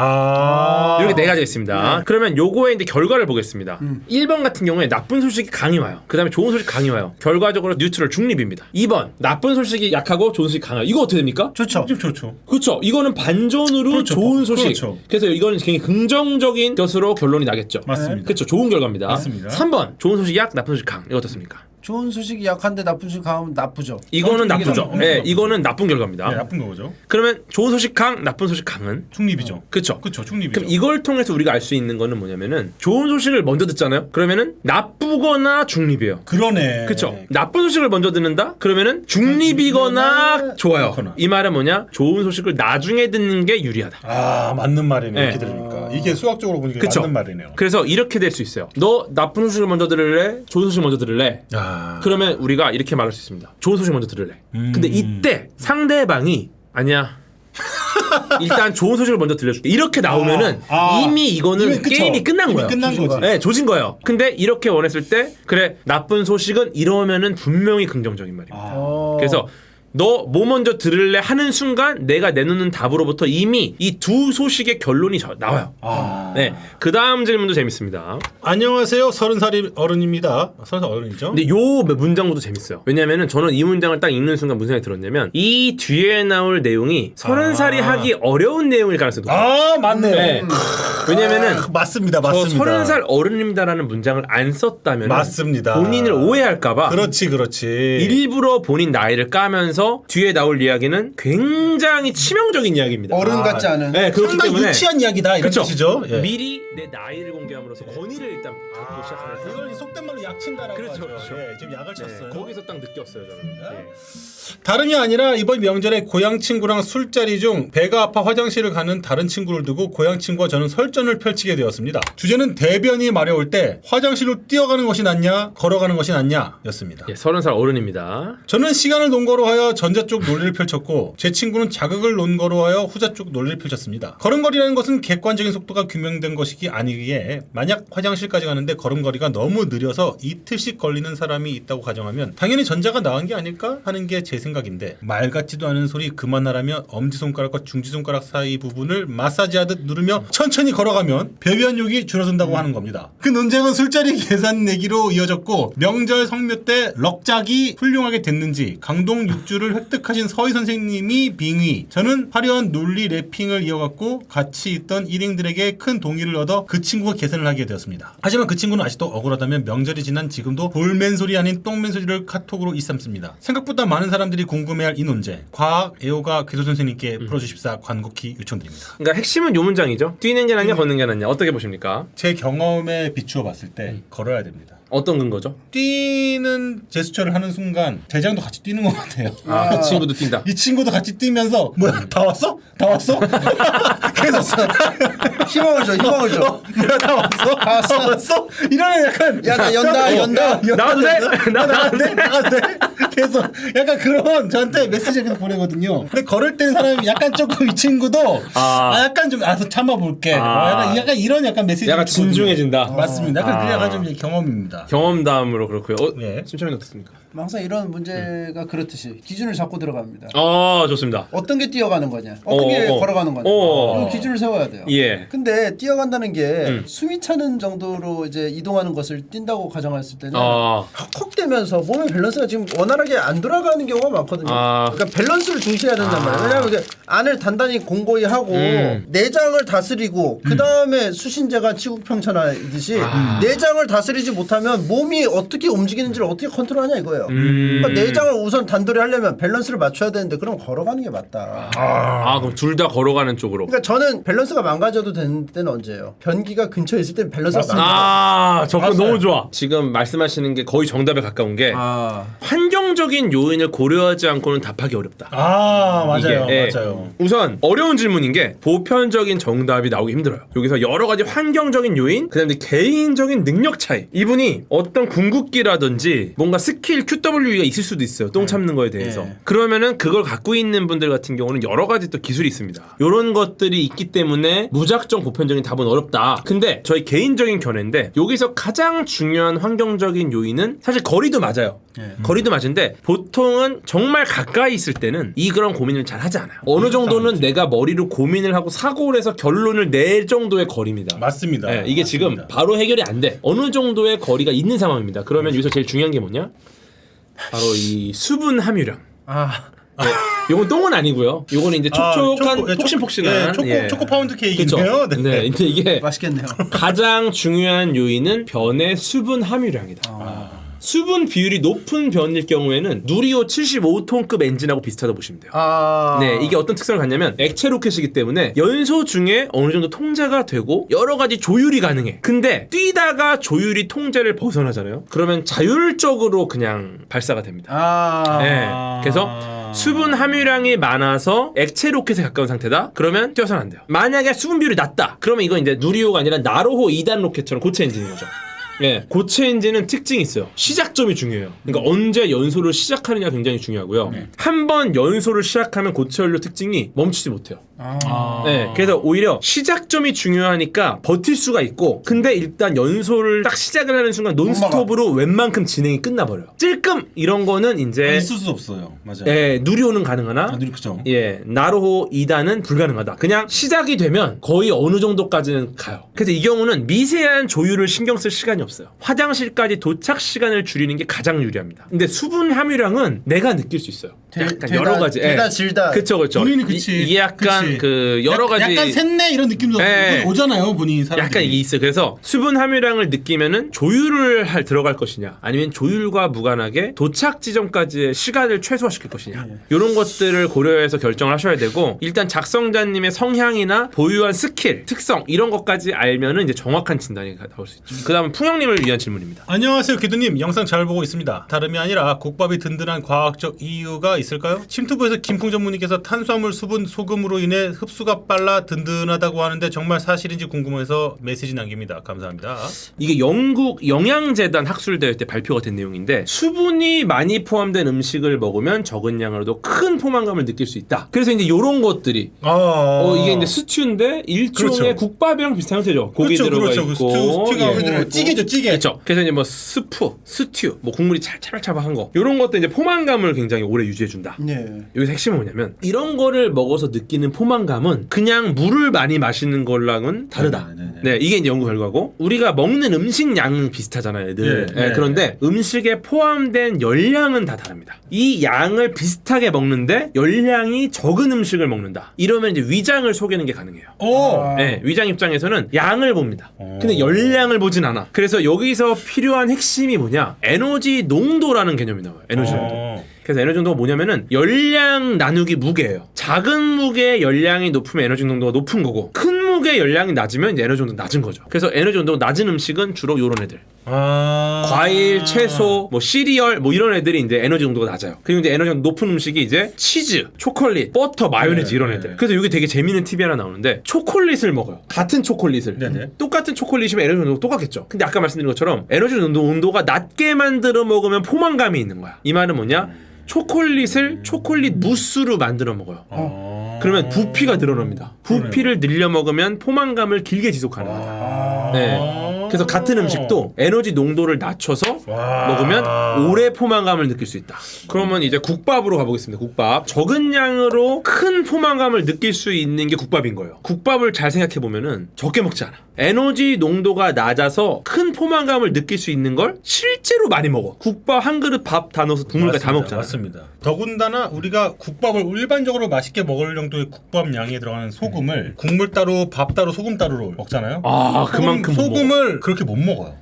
이렇게 네 가지가 있습니다. 그러면 요거에 이제 결과를 보겠습니다. 1번 같은 경우에 나쁜 소식이 강이 와요. 그 다음에 좋은 소식 강이 와요. 결과적으로 뉴트럴 중립입니다. 2번 나쁜 소식이 약하고 좋은 소식이 강해요. 이거 어떻게 됩니까? 좋죠. 좋죠. 그렇죠. 이거는 반전으로 그렇죠. 좋은 소식. 그렇죠. 그래서 이거는 굉장히 긍정적인 것으로 결론이 나겠죠. 맞습니다. 그렇죠. 좋은 결과입니다. 맞습니다. 3번 좋은 소식 약, 나쁜 소식 강. 이거 어떻습니까? 좋은 소식이 약한데 나쁜 소식 강하면 나쁘죠. 이거는 나쁘죠. 엄청 네, 나쁘죠. 이거는 나쁜 결과입니다. 네, 나쁜 거죠. 그러면 좋은 소식 강, 나쁜 소식 강은 중립이죠. 그렇죠. 그렇죠. 중립이죠. 그럼 이걸 통해서 우리가 알 수 있는 거는 뭐냐면은 좋은 소식을 먼저 듣잖아요. 그러면은 나쁘거나 중립이에요. 그러네. 그렇죠. 나쁜 소식을 먼저 듣는다? 그러면은 중립이거나 좋아요. 그렇구나. 이 말은 뭐냐? 좋은 소식을 나중에 듣는 게 유리하다. 맞는 말이네. 네. 이렇게 들으니까. 이게 수학적으로 보니까 그쵸. 맞는 말이네요. 그래서 이렇게 될 수 있어요. 너 나쁜 소식을 먼저 들을래? 좋은 소식 먼저 들을래? 그러면 우리가 이렇게 말할 수 있습니다. 좋은 소식 먼저 들을래. 근데 이때 상대방이 아니야. 일단 좋은 소식을 먼저 들려줄게. 이렇게 나오면은 이미 이거는 이미 그쵸. 게임이 끝난 이미 거예요. 끝난 거지. 네, 조진 거예요. 근데 이렇게 원했을 때 그래 나쁜 소식은 이러면은 분명히 긍정적인 말입니다. 그래서 너 뭐 먼저 들을래 하는 순간 내가 내놓는 답으로부터 이미 이 두 소식의 결론이 나와요. 네, 그 다음 질문도 재밌습니다. 안녕하세요. 30살이 어른입니다. 30살 어른이죠. 근데 요 문장부터 재밌어요. 왜냐면은 저는 이 문장을 딱 읽는 순간 무슨 생각이 들었냐면 이 뒤에 나올 내용이 30살이 하기 어려운 내용일 가능성이 높아요. 맞네요. 네. 왜냐면은 맞습니다. 저 맞습니다. 30살 어른입니다라는 문장을 안 썼다면 맞습니다. 본인을 오해할까봐 그렇지. 일부러 본인 나이를 까면서 뒤에 나올 이야기는 굉장히 치명적인 이야기입니다. 어른 같지 않은. 네, 그렇기 상당히 때문에 유치한 이야기다 이런 그쵸? 뜻이죠. 예. 미리 내 나이를 공개함으로써 권위를 일단 갖고 시작하는 이걸 속된 말로 약친다라고 그렇죠, 하죠. 그렇죠. 예, 지금 약을 쳤어요. 거기서 딱 느꼈어요 저는. 네. 다름이 아니라 이번 명절에 고향 친구랑 술자리 중 배가 아파 화장실을 가는 다른 친구를 두고 고향 친구와 저는 설전을 펼치게 되었습니다. 주제는 대변이 마려울 때 화장실로 뛰어가는 것이 낫냐 걸어가는 것이 낫냐 였습니다. 예, 30살 어른입니다. 저는 시간을 논거로 하여 전자 쪽 논리를 펼쳤고 제 친구는 자극을 논거로 하여 후자 쪽 논리를 펼쳤습니다. 걸음걸이라는 것은 객관적인 속도가 규명된 것이 아니기에 만약 화장실까지 가는데 걸음걸이가 너무 느려서 이틀씩 걸리는 사람이 있다고 가정하면 당연히 전자가 나은 게 아닐까 하는 게 제 생각인데 말 같지도 않은 소리 그만하라며 엄지손가락과 중지손가락 사이 부분을 마사지하듯 누르며 천천히 걸어가면 배변욕이 줄어든다고 하는 겁니다. 그 논쟁은 술자리 계산 내기로 이어졌고 명절 성묘 때 럭작이 훌륭하게 됐는지 강동 6주를 획득하신 서희 선생님이 빙의, 저는 화려한 논리 래핑을 이어갔고 같이 있던 일행들에게 큰 동의를 얻어 그 친구가 계산을 하게 되었습니다. 하지만 그 친구는 아직도 억울하다면 명절이 지난 지금도 볼맨소리 아닌 똥맨소리를 카톡으로 일삼습니다. 생각보다 많은 사람들이 궁금해할 이 논제, 과학 애호가 궤도 선생님께 풀어주십사 관곡히 요청드립니다. 그러니까 핵심은 요 문장이죠. 뛰는 게 낫냐 걷는 게 낫냐 어떻게 보십니까? 제 경험에 비추어 봤을 때 걸어야 됩니다. 어떤 근거죠? 뛰는 제스처를 하는 순간 대장도 같이 뛰는 것 같아요. 그 친구도 뛴다. 이 친구도 같이 뛰면서 뭐야 다 왔어? 다 왔어? 계속 희망을 줘. 뭐야 다 왔어? 다 왔어? 이러면 약간 야, 나 연다. 나가도 돼? 나가도 돼? 계속 약간 그런 저한테 메시지를 계속 보내거든요. 근데 걸을 때는 사람이 약간 조금 이 친구도 약간 좀 알아서 참아볼게. 약간 이런 약간 메시지. 약간 진중해진다. 맞습니다. 약간 좀 경험입니다. 경험담으로 그렇고요. 네. 심청이 어떻습니까? 항상 이런 문제가 그렇듯이 기준을 잡고 들어갑니다. 좋습니다. 어떤 게 뛰어가는 거냐, 어떤 게 걸어가는 거냐, 이런 기준을 세워야 돼요. 예. 근데 뛰어간다는 게 숨이 차는 정도로 이제 이동하는 것을 뛴다고 가정했을 때는 헉헉대면서 몸의 밸런스가 지금 원활하게 안 돌아가는 경우가 많거든요. 그러니까 밸런스를 중시해야 된단 말이에요. 왜냐하면 이게 안을 단단히 공고히 하고 내장을 다스리고 그 다음에 수신제가 치국평천하듯이 내장을 다스리지 못하면 몸이 어떻게 움직이는지를 어떻게 컨트롤하냐 이거예요. 그러니까 내장을 우선 단돌이 하려면 밸런스를 맞춰야 되는데 그럼 걸어가는 게 맞다. 그럼 둘 다 걸어가는 쪽으로. 그러니까 저는 밸런스가 망가져도 되는 때는 언제예요? 변기가 근처에 있을 때 밸런스가 망가져. 접근 너무 좋아. 지금 말씀하시는 게 거의 정답에 가까운 게 환경적인 요인을 고려하지 않고는 답하기 어렵다. 맞아요. 이게, 맞아요. 우선 어려운 질문인 게 보편적인 정답이 나오기 힘들어요. 여기서 여러 가지 환경적인 요인, 그다음에 개인적인 능력 차이. 이분이 어떤 궁극기라든지 뭔가 스킬 QWE가 있을 수도 있어요. 똥 참는 거에 대해서. 그러면은 그걸 갖고 있는 분들 같은 경우는 여러 가지 또 기술이 있습니다. 이런 것들이 있기 때문에 무작정 보편적인 답은 어렵다. 근데 저희 개인적인 견해인데 여기서 가장 중요한 환경적인 요인은 사실 거리도 맞아요. 거리도 맞은데 보통은 정말 가까이 있을 때는 그런 고민을 잘 하지 않아요. 어느 정도는 내가 머리로 고민을 하고 사고를 해서 결론을 낼 정도의 거리입니다. 맞습니다. 네, 이게 지금 바로 해결이 안 돼. 어느 정도의 거리가 있는 상황입니다. 그러면 여기서 제일 중요한 게 뭐냐? 바로 이 수분 함유량. 네, 요건 똥은 아니고요. 요거는 이제 촉촉한 폭신폭신한 초코 파운드 케이크인데요. 그쵸? 네, 근데 이게 맛있겠네요. 가장 중요한 요인은 변의 수분 함유량이다. 수분 비율이 높은 변일 경우에는 누리호 75톤급 엔진하고 비슷하다고 보시면 돼요. 네, 이게 어떤 특성을 갖냐면 액체 로켓이기 때문에 연소 중에 어느 정도 통제가 되고 여러 가지 조율이 가능해. 근데 뛰다가 조율이 통제를 벗어나잖아요. 그러면 자율적으로 그냥 발사가 됩니다. 네, 그래서 수분 함유량이 많아서 액체 로켓에 가까운 상태다? 그러면 뛰어서는 안 돼요. 만약에 수분 비율이 낮다? 그러면 이건 이제 누리호가 아니라 나로호 2단 로켓처럼 고체 엔진인 거죠. 예, 고체 엔진은 특징이 있어요. 시작점이 중요해요. 그러니까 언제 연소를 시작하느냐가 굉장히 중요하고요. 한 번 연소를 시작하면 고체 연료 특징이 멈추지 못해요. 네, 그래서 오히려 시작점이 중요하니까 버틸 수가 있고, 근데 일단 연소를 딱 시작을 하는 순간 논스톱으로 웬만큼 진행이 끝나버려요. 찔끔 이런 거는 이제 있을 수 없어요. 맞아요. 예, 누리호는 가능하나 그죠. 예, 나로호 2단은 불가능하다. 그냥 시작이 되면 거의 어느 정도까지는 가요. 그래서 이 경우는 미세한 조율을 신경 쓸 시간이 없어요. 화장실까지 도착 시간을 줄이는 게 가장 유리합니다. 근데 수분 함유량은 내가 느낄 수 있어요. 약간 여러 가지. 되다 질다. 그쵸. 본인이 그치. 이게 약간 그치. 그 여러 가지. 약간 샜네 이런 느낌도 오잖아요, 본인 사람. 약간 이게 있어요. 그래서 수분 함유량을 느끼면은 조율을 들어갈 것이냐, 아니면 조율과 무관하게 도착 지점까지의 시간을 최소화시킬 것이냐, 이런 것들을 고려해서 결정을 하셔야 되고, 일단 작성자님의 성향이나 보유한 스킬, 특성 이런 것까지 알면은 이제 정확한 진단이 나올 수 있죠. 그다음은 풍영님을 위한 질문입니다. 안녕하세요, 기두님. 영상 잘 보고 있습니다. 다름이 아니라 국밥이 든든한 과학적 이유가 있을까요? 침투부에서 김풍 전문님께서 탄수화물, 수분, 소금으로 인해 흡수가 빨라 든든하다고 하는데 정말 사실인지 궁금해서 메시지 남깁니다. 감사합니다. 이게 영국 영양재단 학술대회 때 발표가 된 내용인데 수분이 많이 포함된 음식을 먹으면 적은 양으로도 큰 포만감을 느낄 수 있다. 그래서 이제 이런 것들이 이게 이제 스튜인데 일종의 그렇죠. 국밥이랑 비슷한 형태죠. 고기 들어가 있고 스튜가 예. 찌개죠, 찌개. 그렇죠. 그래서 이제 뭐 스튜, 뭐 국물이 찰차발차발한 거 이런 것도 이제 포만감을 굉장히 오래 유지해준다. 네. 여기서 핵심은 뭐냐면 이런 거를 먹어서 느끼는 포만감은 그냥 물을 많이 마시는 거랑은 다르다. 네, 이게 이제 연구 결과고 우리가 먹는 음식 양은 비슷하잖아요, 늘. 네, 네. 그런데 음식에 포함된 열량은 다 다릅니다. 이 양을 비슷하게 먹는데 열량이 적은 음식을 먹는다. 이러면 이제 위장을 속이는 게 가능해요. 네, 위장 입장에서는 양을 봅니다. 근데 열량을 보진 않아. 그래서 여기서 필요한 핵심이 뭐냐? 에너지 농도라는 개념이 나와요. 에너지 농도. 그래서 에너지 농도가 뭐냐면은 열량 나누기 무게예요. 작은 무게의 열량이 높으면 에너지 농도가 높은 거고 큰 무게의 열량이 낮으면 이제 에너지 농도가 낮은 거죠. 그래서 에너지 농도가 낮은 음식은 주로 요런 애들. 과일, 채소, 뭐 시리얼 뭐 이런 애들이 이제 에너지 농도가 낮아요. 그리고 이제 에너지 농도 높은 음식이 이제 치즈, 초콜릿, 버터, 마요네즈 이런 애들. 그래서 여기 되게 재밌는 팁이 하나 나오는데 초콜릿을 먹어요. 같은 초콜릿을. 네네. 똑같은 초콜릿이면 에너지 농도가 똑같겠죠. 근데 아까 말씀드린 것처럼 에너지 농도가 낮게 만들어 먹으면 포만감이 있는 거야. 이 말은 뭐냐? 초콜릿을 초콜릿 무스로 만들어 먹어요. 그러면 부피가 늘어납니다. 부피를 늘려 먹으면 포만감을 길게 지속하는 거죠. 네. 그래서 같은 음식도 에너지 농도를 낮춰서 먹으면 오래 포만감을 느낄 수 있다. 그러면 이제 국밥으로 가보겠습니다. 국밥. 적은 양으로 큰 포만감을 느낄 수 있는 게 국밥인 거예요. 국밥을 잘 생각해 보면은 적게 먹지 않아. 에너지 농도가 낮아서 큰 포만감을 느낄 수 있는 걸 실제로 많이 먹어. 국밥 한 그릇 밥 다 넣어서 국물까지 다 먹잖아. 맞습니다. 더군다나 우리가 국밥을 일반적으로 맛있게 먹을 정도의 국밥 양에 들어가는 소금을 국물 따로 밥 따로 소금 따로로 먹잖아요. 그만큼 못 소금을 그렇게 못 먹어요.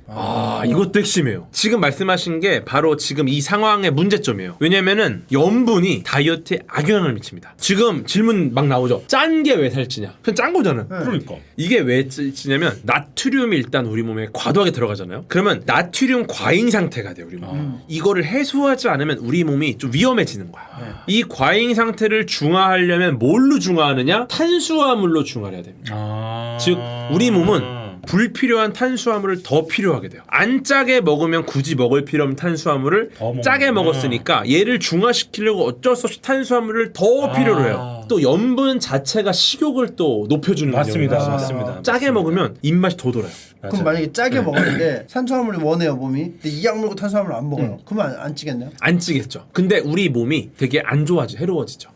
이것도 핵심이에요. 지금 말씀하신 게 바로 지금 이 상황의 문제점이에요. 왜냐면은 염분이 다이어트에 악영향을 미칩니다. 지금 질문 막 나오죠. 짠 게 왜 살찌냐? 그냥 짠 거잖아요. 그러니까. 이게 왜 찌냐면 나트륨이 일단 우리 몸에 과도하게 들어가잖아요. 그러면 나트륨 과잉 상태가 돼요, 우리 몸. 이거를 해소하지 않으면 우리 몸이 좀 위험해지는 거야. 이 과잉 상태를 중화하려면 뭘로 중화하느냐? 탄수화물로 중화를 해야 됩니다. 즉 우리 몸은 불필요한 탄수화물을 더 필요하게 돼요. 안 짜게 먹으면 굳이 먹을 필요 없는 탄수화물을 짜게 먹었으니까 얘를 중화시키려고 어쩔 수 없이 탄수화물을 더 필요로 해요. 또 염분 자체가 식욕을 또 높여주는 맞습니다. 경우가 있습니다. 맞습니다. 짜게 먹으면 입맛이 더 돌아요. 그럼 만약에 짜게 먹었는데 탄수화물이 원해요 몸이. 근데 이 약 물고 탄수화물 안 먹어요. 그러면 안 찌겠네요? 안 찌겠죠. 근데 우리 몸이 되게 안 좋아지, 해로워지죠.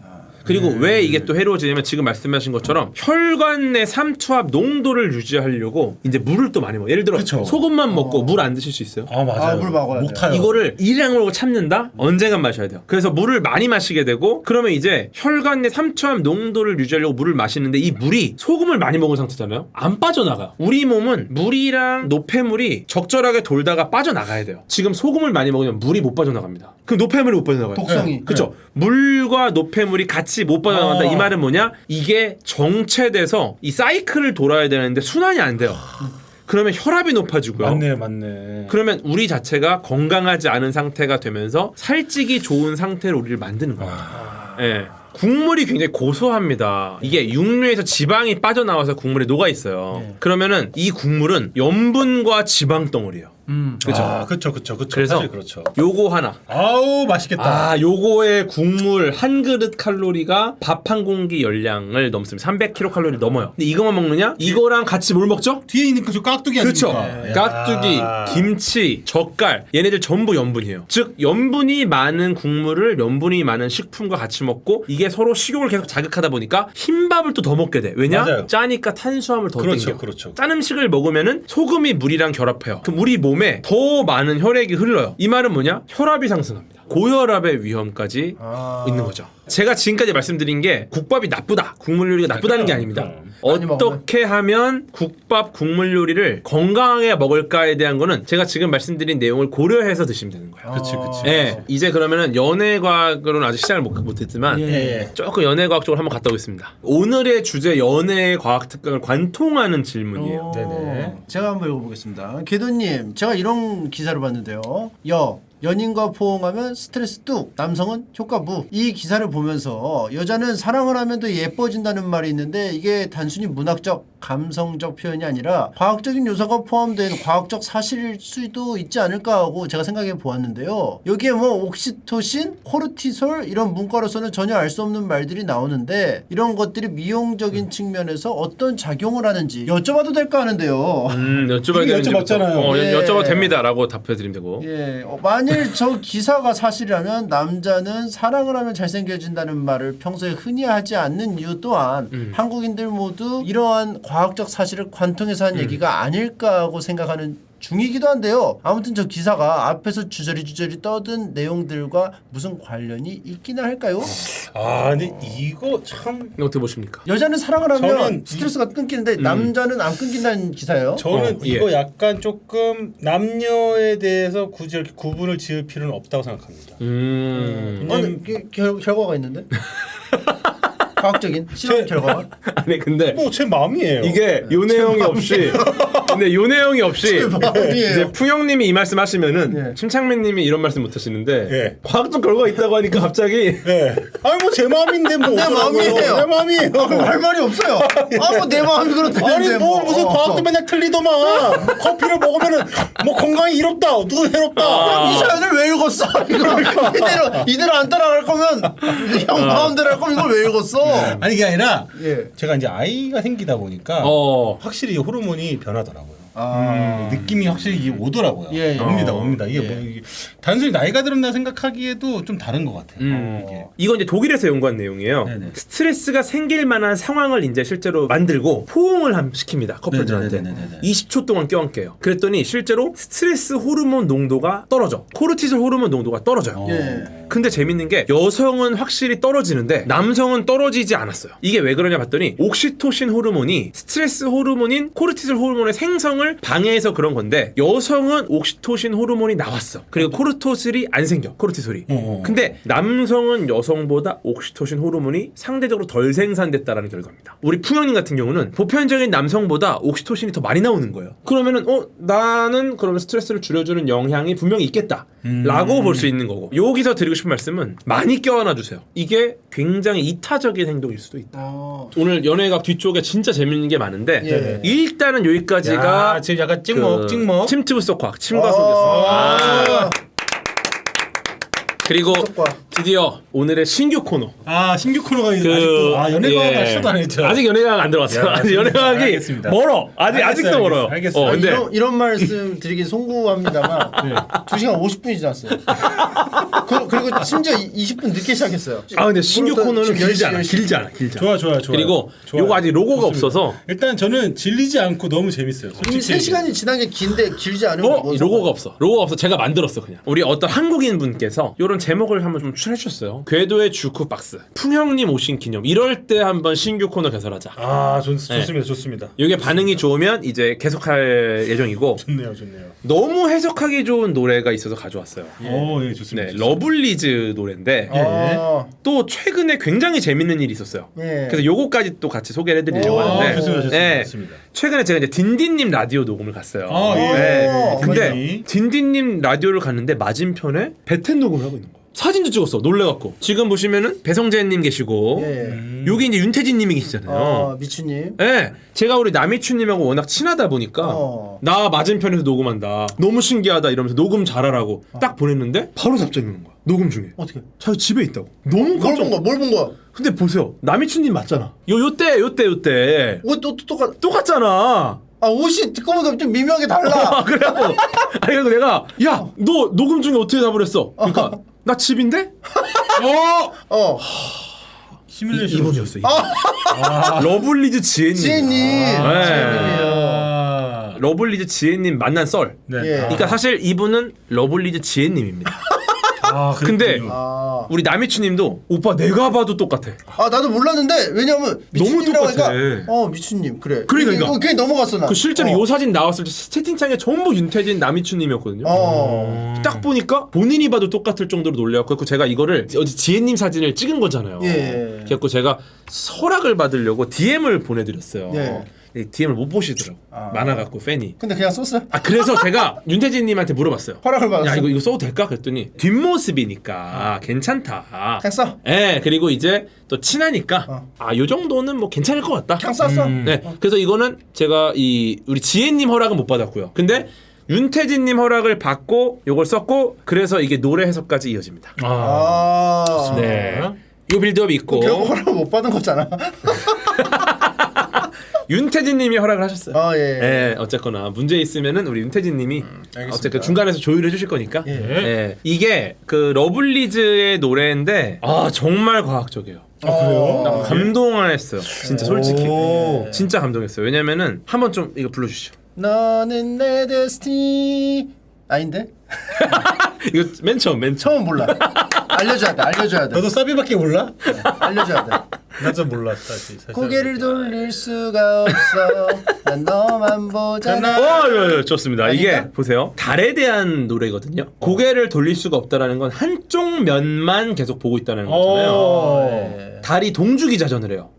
그리고 왜 이게 또 해로워지냐면 지금 말씀하신 것처럼 혈관 내 삼투압 농도를 유지하려고 이제 물을 또 많이 먹어요. 예를 들어 그쵸. 소금만 먹고 물 안 드실 수 있어요? 맞아요. 물 먹어야 목 타요. 이거를 일량으로 참는다? 언젠간 마셔야 돼요. 그래서 물을 많이 마시게 되고 그러면 이제 혈관 내 삼투압 농도를 유지하려고 물을 마시는데 이 물이 소금을 많이 먹은 상태잖아요. 안 빠져나가요. 우리 몸은 물이랑 노폐물이 적절하게 돌다가 빠져나가야 돼요. 지금 소금을 많이 먹으면 물이 못 빠져나갑니다. 그럼 노폐물이 못 빠져나가요. 독성이. 그렇죠. 물과 노폐물이 같이 못 빠져나간다. 이 말은 뭐냐? 이게 정체돼서 이 사이클을 돌아야 되는데 순환이 안 돼요. 그러면 혈압이 높아지고요. 맞네. 그러면 우리 자체가 건강하지 않은 상태가 되면서 살찌기 좋은 상태로 우리를 만드는 거예요. 예. 국물이 굉장히 고소합니다. 이게 육류에서 지방이 빠져나와서 국물에 녹아 있어요. 그러면은 이 국물은 염분과 지방 덩어리예요. 그렇죠. 그래서 사실 그렇죠. 요거 하나. 아우 맛있겠다. 요거의 국물 한 그릇 칼로리가 밥 한 공기 열량을 넘습니다. 300kcal 넘어요. 근데 이거만 먹느냐? 이거랑 같이 뭘 먹죠? 뒤에 있는 그 깍두기 그렇죠. 아닙니까? 깍두기, 김치, 젓갈 얘네들 전부 염분이에요. 즉 염분이 많은 국물을 염분이 많은 식품과 같이 먹고 이게 서로 식욕을 계속 자극하다 보니까 흰밥을 또 더 먹게 돼. 왜냐? 맞아요. 짜니까 탄수화물 더 땡겨. 그렇죠. 짠 음식을 먹으면은 소금이 물이랑 결합해요. 그럼 우리 몸에 더 많은 혈액이 흘러요. 이 말은 뭐냐? 혈압이 상승합니다. 고혈압의 위험까지 있는 거죠. 제가 지금까지 말씀드린 게 국밥이 나쁘다, 국물 요리가 나쁘다는 게 아닙니다. 어떻게 하면 국밥 국물 요리를 건강하게 먹을까에 대한 거는 제가 지금 말씀드린 내용을 고려해서 드시면 되는 거예요. 그렇지. 네, 이제 그러면은 연애과학으로는 아직 시작을 못했지만 조금 연애과학 쪽으로 한번 갔다 오겠습니다. 오늘의 주제 연애과학 특강을 관통하는 질문이에요. 네네. 제가 한번 읽어보겠습니다. 궤도님, 제가 이런 기사를 봤는데요. 연인과 포옹하면 스트레스 뚝, 남성은 효과 무. 이 기사를 보면서 여자는 사랑을 하면 더 예뻐진다는 말이 있는데 이게 단순히 문학적, 감성적 표현이 아니라 과학적인 요소가 포함된 과학적 사실일 수도 있지 않을까 하고 제가 생각해 보았는데요. 여기에 뭐 옥시토신, 코르티솔 이런 문과로서는 전혀 알 수 없는 말들이 나오는데 이런 것들이 미용적인 측면에서 어떤 작용을 하는지 여쭤봐도 될까 하는데요. 여쭤봐야 이미 되는지 여쭤봤잖아요. 예. 여쭤봐도 됩니다라고 답해드리면 되고. 예, 만일 저 기사가 사실이라면 남자는 사랑을 하면 잘생겨진다는 말을 평소에 흔히 하지 않는 이유 또한 한국인들 모두 이러한 과학적 사실을 관통해서 한 얘기가 아닐까 하고 생각하는 중이기도 한데요. 아무튼 저 기사가 앞에서 주저리 떠든 내용들과 무슨 관련이 있기나 할까요? 아 근데 이거 참 어떻게 보십니까? 여자는 사랑을 하면 저는 스트레스가 끊기는데 남자는 안 끊긴다는 기사예요. 저는 예. 이거 약간 조금 남녀에 대해서 굳이 이렇게 구분을 지을 필요는 없다고 생각합니다. 아니, 결과가 있는데? 과학적인 실험 결과가? 아니 근데 뭐 제 마음이에요. 이게 요 내용이 없이 근데 요 내용이 없이 마음이에요. 이제 풍영님이 이 말씀하시면은 예. 침착맨님이 이런 말씀 못하시는데 예. 과학적 결과가 있다고 하니까 갑자기 예. 아니 뭐 제 마음인데 뭐 내 어쩌라고요. 마음이에요. 내 마음이에요. 할 말이 없어요. 아, 뭐 내 마음이 그렇다는데. 아니 뭐 무슨 과학도 맨날 틀리더만. 커피를 먹으면은 뭐 건강이 이롭다, 누구 해롭다. 이 사연을 왜 읽었어? 이대로 안 따라갈 거면 형 마음대로 할 거면 이걸 왜 읽었어? 아니 이게 아니라 예. 제가 이제 아이가 생기다 보니까 확실히 이 호르몬이 변하더라고요. 느낌이 확실히 이게 오더라고요. 예, 예. 옵니다. 이게 예. 뭐 이게 단순히 나이가 들었나 생각하기에도 좀 다른 것 같아요. 이게. 이건 이제 독일에서 연구한 내용이에요. 네네. 스트레스가 생길 만한 상황을 이제 실제로 만들고 포옹을 시킵니다. 커플들한테. 네네네네네. 20초 동안 껴안게요. 그랬더니 실제로 스트레스 호르몬 농도가 떨어져. 코르티솔 호르몬 농도가 떨어져요. 예. 근데 재밌는 게 여성은 확실히 떨어지는데 남성은 떨어지지 않았어요. 이게 왜 그러냐 봤더니 옥시토신 호르몬이 스트레스 호르몬인 코르티솔 호르몬의 생성을 방해해서 그런 건데 여성은 옥시토신 호르몬이 나왔어. 그리고 코르티솔이 안 생겨. 코르티솔이. 근데 남성은 여성보다 옥시토신 호르몬이 상대적으로 덜 생산됐다라는 결과입니다. 우리 풍영님 같은 경우는 보편적인 남성보다 옥시토신이 더 많이 나오는 거예요. 그러면은 나는 그러면 스트레스를 줄여주는 영향이 분명히 있겠다 라고 볼 수 있는 거고, 여기서 드리고 싶은 말씀은 많이 껴안아 주세요. 이게 굉장히 이타적인 행동일 수도 있다. 오늘 연예각 뒤쪽에 진짜 재밌는 게 많은데 예. 일단은 여기까지가 야, 지금 약간 찍먹. 침투부 속과학 침과 속이었어. 그리고 속과. 드디어 오늘의 신규 코너. 신규 코너가 아직도 연예과가 예. 시도도 안 했죠. 아직 연예과가 안 들어왔어요. 아직 연예과학이 알겠습니다. 멀어. 아직도 멀어요. 알겠어요. 근데 이런 말씀 드리긴 송구합니다만 2시간 50분이 지났어요. 그리고 심지어 20분 늦게 시작했어요. 근데 신규 코너는 지금 길지 않아. 10시. 길지 않아. 길지 좋아. 않아. 그리고 좋아요. 요거 아직 로고가 좋습니다. 없어서 일단 저는 질리지 않고 너무 재밌어요. 이미 솔직히 3시간이 지난 게 긴데 길지 않으면 뭔 로고가 없어. 로고가 없어. 제가 만들었어 그냥. 우리 어떤 한국인 분께서 이런 제목을 한번 좀 추천해 주셨어요. 궤도의 주쿠박스. 풍형님 오신 기념. 이럴 때 한번 신규 코너 개설하자. 좋습니다. 이게 반응이 좋으면 이제 계속할 예정이고, 좋네요. 너무 해석하기 좋은 노래가 있어서 가져왔어요. 예, 좋습니다. 네, 러블리즈 노래인데 또 최근에 굉장히 재밌는 일이 있었어요. 예. 그래서 요거까지 또 같이 소개를 해드리려고 하는데, 좋습니다. 최근에 제가 이제 딘딘님 라디오 녹음을 갔어요. 예. 네. 근데 딘딘이. 딘딘님 라디오를 갔는데 맞은편에 베텐 녹음을 하고 있는 거예요. 사진도 찍었어. 놀래갖고. 지금 보시면은 배성재님 계시고, 여기 이제 윤태진님이 계시잖아요. 미추님. 네, 제가 우리 남이춘님하고 워낙 친하다 보니까 나 맞은편에서 녹음한다. 너무 신기하다 이러면서 녹음 잘하라고 딱 보냈는데 바로 답장이 오는 거야. 녹음 중에. 어떻게? 자기 집에 있다고. 너무 깜짝. 뭘 본 거야? 근데 보세요. 남이춘님 맞잖아. 요때. 옷 똑같. 똑같잖아. 옷이 듣고보다 좀 미묘하게 달라. 그래갖고 그래서 내가 야, 너 녹음 중에 어떻게 답을 했어? 그러니까 나 집인데? 시뮬레이션 이분이었어. 러블리즈 지혜님. 지혜님. 러블리즈 지혜님 만난 썰. 네. 예. 그러니까 사실 이분은 러블리즈 지혜님입니다. 근데 우리 남이춘님도 오빠 내가 봐도 똑같아. 나도 몰랐는데 왜냐면 미추님이라고 똑같아. 하니까 미추님 그래. 그러니까. 그게 넘어갔어 나. 그 실제로 요 사진 나왔을 때 채팅창에 전부 윤태진 남이춘님이었거든요. 딱 보니까 본인이 봐도 똑같을 정도로 놀래갖고 제가 이거를 어디 지혜님 사진을 찍은 거잖아요. 예. 그래갖고 제가 허락을 받으려고 DM을 보내드렸어요. 예. DM을 못 보시더라고. 많아갖고 팬이. 근데 그냥 썼어요? 아 그래서 제가 윤태진님한테 물어봤어요. 허락을 받았어. 야 이거 써도 될까? 그랬더니 뒷모습이니까 괜찮다. 그냥 써. 예, 그리고 이제 또 친하니까 요 정도는 뭐 괜찮을 것 같다. 그냥 썼어. 네, 그래서 이거는 제가 우리 지혜님 허락은 못 받았고요. 근데 윤태진님 허락을 받고 요걸 썼고 그래서 이게 노래 해석까지 이어집니다. 네, 요 빌드업이 있고 결국 허락을 못 받은 거잖아. 윤태진님이 허락을 하셨어요. 예. 예, 어쨌거나 문제 있으면은 우리 윤태진님이 어쨌든 중간에서 조율해 주실 거니까. 예. 이게 그 러블리즈의 노래인데 정말 과학적이에요. 그래요? 나 감동했어요. 진짜 솔직히 진짜 감동했어요. 왜냐면은 한번 좀 이거 불러주시죠. 너는 내 데스티니 아닌데? 이거 맨 처음. 처음 몰라. 알려줘야 돼. 너도 사비밖에 몰라? 알려줘야 돼. 나 좀 몰라 사실. 고개를 돌릴 수가 없어. 난 너만 보잖아. 좋습니다. 아닌가? 이게 보세요. 달에 대한 노래거든요. 고개를 돌릴 수가 없다라는 건 한쪽 면만 계속 보고 있다는 거잖아요. 달이 동주기 자전을 해요.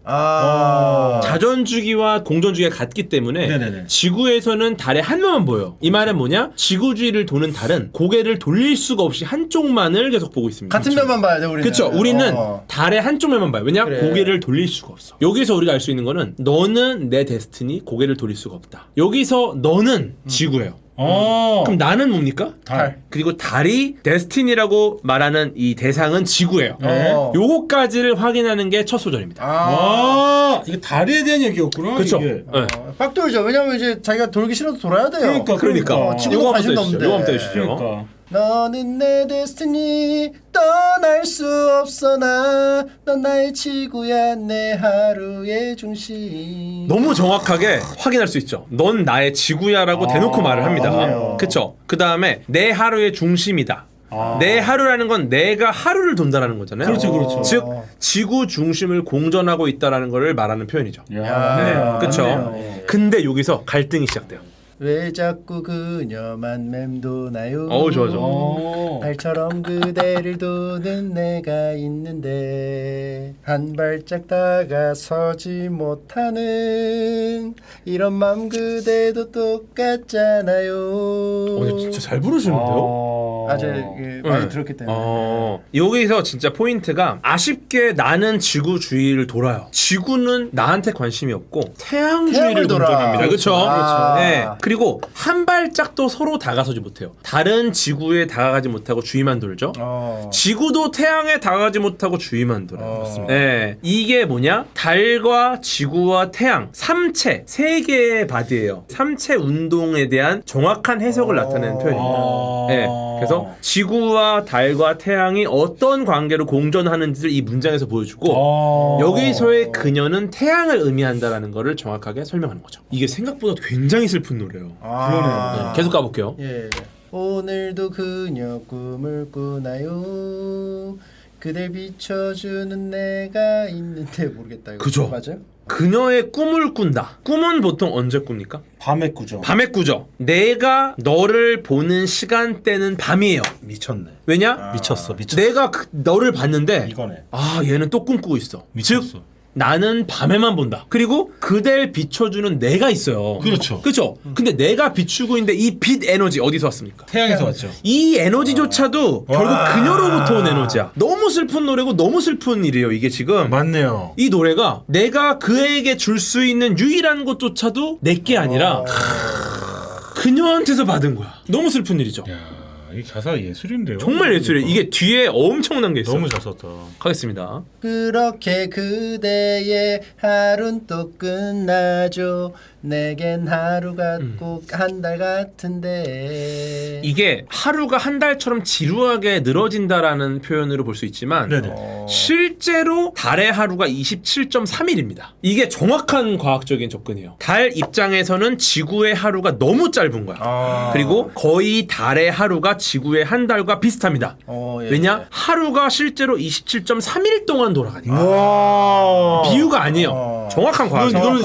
자전주기와 공전주기가 같기 때문에 네네네. 지구에서는 달의 한 면만 보여요. 이 말은 뭐냐? 지구주위를 도는 달은 고개를 돌릴 수가 없이 한쪽만을 계속 보고 있습니다. 같은 면만 봐야 돼 우리는. 그렇죠. 우리는 달의 한쪽 면만 봐요. 왜냐? 그래. 고개를 돌릴 수가 없어. 여기서 우리가 알 수 있는 거는 너는 내 데스티니 고개를 돌릴 수가 없다. 여기서 너는 지구예요. 그럼 나는 뭡니까? 달. 그리고 달이 데스티니라고 말하는 이 대상은 지구예요. 요거까지를 확인하는 게 첫 소절입니다. 이게 달에 대한 얘기였구나. 그렇죠. 이게. 빡 돌죠. 왜냐면 이제 자기가 돌기 싫어도 돌아야 돼요. 그러니까. 친구도 요거 한번 관심도 떼주시죠. 없는데. 요거 한번 떼주시죠. 그러니까. 너는 내 데스티니 떠날 수 없어 넌 나의 지구야 내 하루의 중심. 너무 정확하게 확인할 수 있죠. 넌 나의 지구야라고 대놓고 말을 합니다. 맞네요. 그쵸? 그 다음에 내 하루의 중심이다. 내 하루라는 건 내가 하루를 돈다라는 거잖아요. 그렇죠. 즉 지구 중심을 공전하고 있다라는 것을 말하는 표현이죠. 맞네요. 그렇죠. 맞네요. 근데 여기서 갈등이 시작돼요. 왜 자꾸 그녀만 맴도나요? 좋아. 달처럼 그대를 도는 내가 있는데 한 발짝 다가서지 못하는 이런 맘 그대도 똑같잖아요. 진짜 잘 부르시는데요? 많이 들었기 때문에. 여기서 진짜 포인트가 아쉽게 나는 지구 주위를 돌아요. 지구는 나한테 관심이 없고 태양 주위를 돌아. 공전합니다. 그렇죠? 아. 네. 그리고 한 발짝도 서로 다가서지 못해요. 달은 지구에 다가가지 못하고 주위만 돌죠. 지구도 태양에 다가가지 못하고 주위만 돌아요. 네. 이게 뭐냐? 달과 지구와 태양, 삼체, 세 개의 바디예요. 삼체 운동에 대한 정확한 해석을 나타내는 표현입니다. 네. 그래서 지구와 달과 태양이 어떤 관계로 공존하는지를 이 문장에서 보여주고 여기서의 그녀는 태양을 의미한다라는 것을 정확하게 설명하는 거죠. 이게 생각보다 굉장히 슬픈 노래예요. 그러네요. 계속 가볼게요. 예. 오늘도 그녀 꿈을 꾸나요? 그댈 비춰주는 내가 있는데 모르겠다. 이거 그죠. 맞아요? 그녀의 꿈을 꾼다. 꿈은 보통 언제 꿉니까? 밤에 꾸죠. 밤에 꾸죠. 내가 너를 보는 시간대는 밤이에요. 미쳤네. 왜냐? 미쳤어. 내가 너를 봤는데 이거네. 얘는 또 꿈꾸고 있어. 미쳤어. 즉 나는 밤에만 본다. 그리고 그댈 비춰주는 내가 있어요. 그렇죠. 그렇죠. 근데 내가 비추고 있는데 이 빛 에너지 어디서 왔습니까? 태양에서 왔죠. 이 에너지조차도 결국 그녀로부터 온 에너지야. 너무 슬픈 노래고 너무 슬픈 일이에요. 이게 지금 맞네요. 이 노래가 내가 그에게 줄 수 있는 유일한 것조차도 내게 아니라 그녀한테서 받은 거야. 너무 슬픈 일이죠. 야, 이 가사 예술인데요. 정말 예술이에요. 이게 뒤에 엄청난 게 있어요. 너무 잘 썼다. 가겠습니다. 그렇게 그대의 하루는 또 끝나죠. 내겐 하루가 꼭 한 달 같은데. 이게 하루가 한 달처럼 지루하게 늘어진다라는 표현으로 볼 수 있지만 네네. 실제로 달의 하루가 27.3일입니다. 이게 정확한 과학적인 접근이에요. 달 입장에서는 지구의 하루가 너무 짧은 거야. 그리고 거의 달의 하루가 지구의 한 달과 비슷합니다. 예. 왜냐? 하루가 실제로 27.3일 동안 돌아가니까. 와. 비유가 아니에요. 정확한 과학. 이거는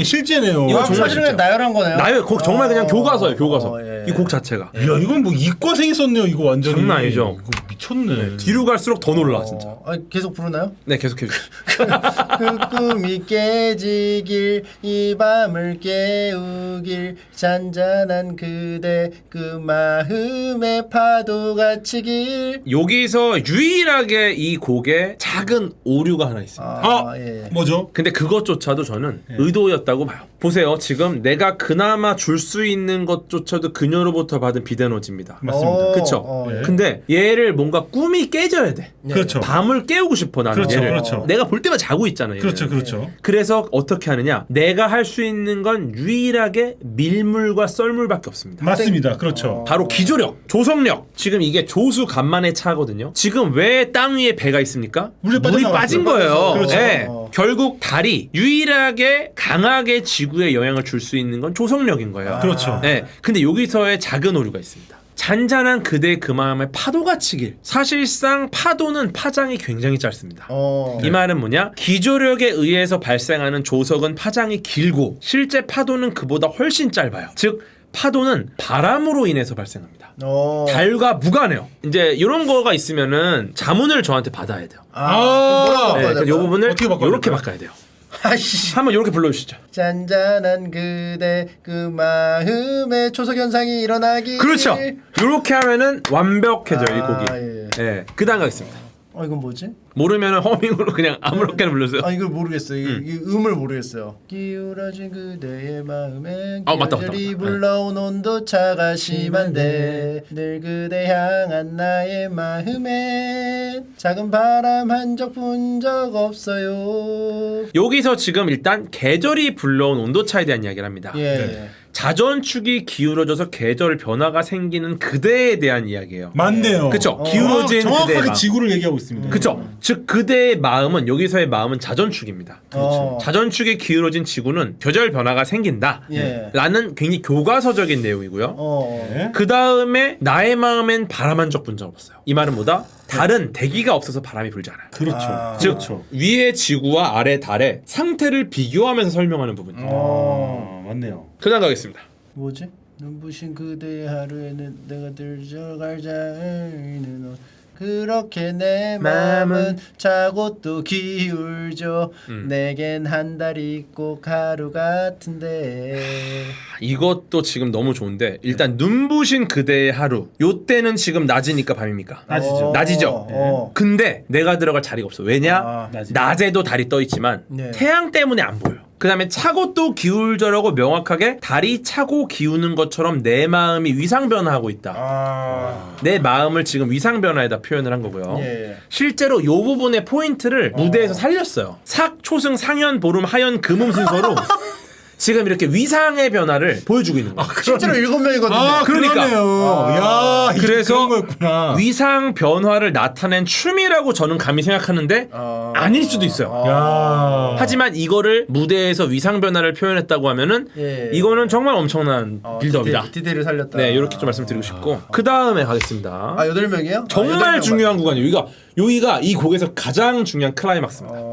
실제네요. 이거 정말 사실은 진짜. 나열한 거네요. 나요. 곡 정말 그냥 교과서예요. 교과서. 예. 이 곡 자체가. 이야, 이건 뭐 이과생이 썼네요. 이거 완전히. 장난 아니죠. 이거 미쳤네. 뒤로 갈수록 더 놀라 진짜. 계속 부르나요? 네 계속해 주세요. 그 꿈이 깨지길 이 밤을 깨우길 잔잔한 그대 그 마음의 파도가 치길. 여기서 유일하게 이 곡에 작은 오류가 하나 있습니다. 예. 뭐죠? 근데 그것조차도 저는 의도였다고 봐요. 보세요. 지금 내가 그나마 줄 수 있는 것조차도 그녀로부터 받은 비대너지입니다. 맞습니다. 그쵸? 예. 근데 얘를 뭔가 꿈이 깨져야 돼. 그렇죠. 밤을 깨우고 싶어 나는 그렇죠, 얘를. 그렇죠. 내가 볼 때마다 자고 있잖아. 얘를. 그렇죠, 그렇죠. 그래서 어떻게 하느냐? 내가 할 수 있는 건 유일하게 밀물과 썰물밖에 없습니다. 맞습니다. 그렇죠. 바로 기조력, 조성력. 지금 이게 조수 간만의 차거든요. 지금 왜 땅 위에 배가 있습니까? 물이 물이 빠져나갔어요. 빠진 거예요. 그렇죠. 네. 결국 달이 유일하게 강하게 지구에 영향을 줄 수 있는 건 조성력인 거예요. 그렇죠. 네. 근데 여기서의 작은 오류가 있습니다. 잔잔한 그대의 그 마음에 파도가 치길. 사실상 파도는 파장이 굉장히 짧습니다. 이 말은 뭐냐? 기조력에 의해서 발생하는 조석은 파장이 길고 실제 파도는 그보다 훨씬 짧아요. 즉 파도는 바람으로 인해서 발생합니다. 달과 무관해요. 이제 이런 거가 있으면은 자문을 저한테 받아야 돼요. 뭐라고 네, 바꿔야 그래서 이 될까요? 부분을 어떻게 바꿔야 이렇게 될까요? 바꿔야 돼요. 아이씨. 한번 이렇게 불러주시죠. 잔잔한 그대 그 마음의 초석 현상이 일어나기. 그렇죠. 이렇게 하면은 완벽해져요 이 곡이. 예. 네, 그다음 가겠습니다. 이건 뭐지? 모르면은 허밍으로 그냥 아무렇게나 불러주세요. 이걸 모르겠어요. 이 음을 모르겠어요. 기울어진 그대의 마음에 맞다. 기절이 불러온 온도차가 심한데 늘 그대 향한 나의 마음에 작은 바람 한 적 분 적 없어요. 여기서 지금 일단 계절이 불러온 온도차에 대한 이야기를 합니다. 예. 자전축이 기울어져서 계절 변화가 생기는 그대에 대한 이야기예요. 맞네요. 그쵸? 기울어진 그대의 정확하게 마음. 지구를 얘기하고 있습니다. 그쵸? 즉 그대의 마음은 여기서의 마음은 자전축입니다. 자전축이 기울어진 지구는 계절 변화가 생긴다. 예. 라는 굉장히 교과서적인 내용이고요. 네. 그 다음에 나의 마음엔 바람 한 적 분 적 없어요. 이 말은 뭐다? 달은 대기가 없어서 바람이 불지 않아요. 그렇죠. 즉 그렇죠. 위의 지구와 아래 달의 상태를 비교하면서 설명하는 부분입니다. 맞네요. 그다음 가겠습니다. 뭐지? 눈부신 그대의 하루에는 내가 들져갈 자는 그렇게 내 마음은 자고 또 기울죠. 내겐 한 달이 꼭 하루 같은데. 이것도 지금 너무 좋은데 일단 눈부신 그대의 하루 요때는 지금 낮이니까 밤입니까? 낮이죠. 낮이죠. 근데 내가 들어갈 자리가 없어. 왜냐? 낮에도 달이 떠 있지만 네. 태양 때문에 안 보여. 그 다음에 차고 또 기울저라고 명확하게 달이 차고 기우는 것처럼 내 마음이 위상변화하고 있다. 내 마음을 지금 위상변화에다 표현을 한 거고요. 예. 실제로 요 부분의 포인트를 무대에서 살렸어요. 삭, 초승, 상현, 보름, 하현, 금음 순서로 지금 이렇게 위상의 변화를 보여주고 있는 거예요. 실제로 7명이거든요. 그러니까. 그러네요. 야, 이게 그래서 그런 거였구나. 위상 변화를 나타낸 춤이라고 저는 감히 생각하는데 아닐 수도 있어요. 야. 하지만 이거를 무대에서 위상 변화를 표현했다고 하면은 예. 이거는 정말 엄청난 빌드업이다. 디테일을 살렸다. 네, 이렇게 좀 말씀드리고 싶고 그 다음에 가겠습니다. 8명이에요? 정말 중요한 구간이에요. 여기가 이 곡에서 가장 중요한 클라이막스입니다.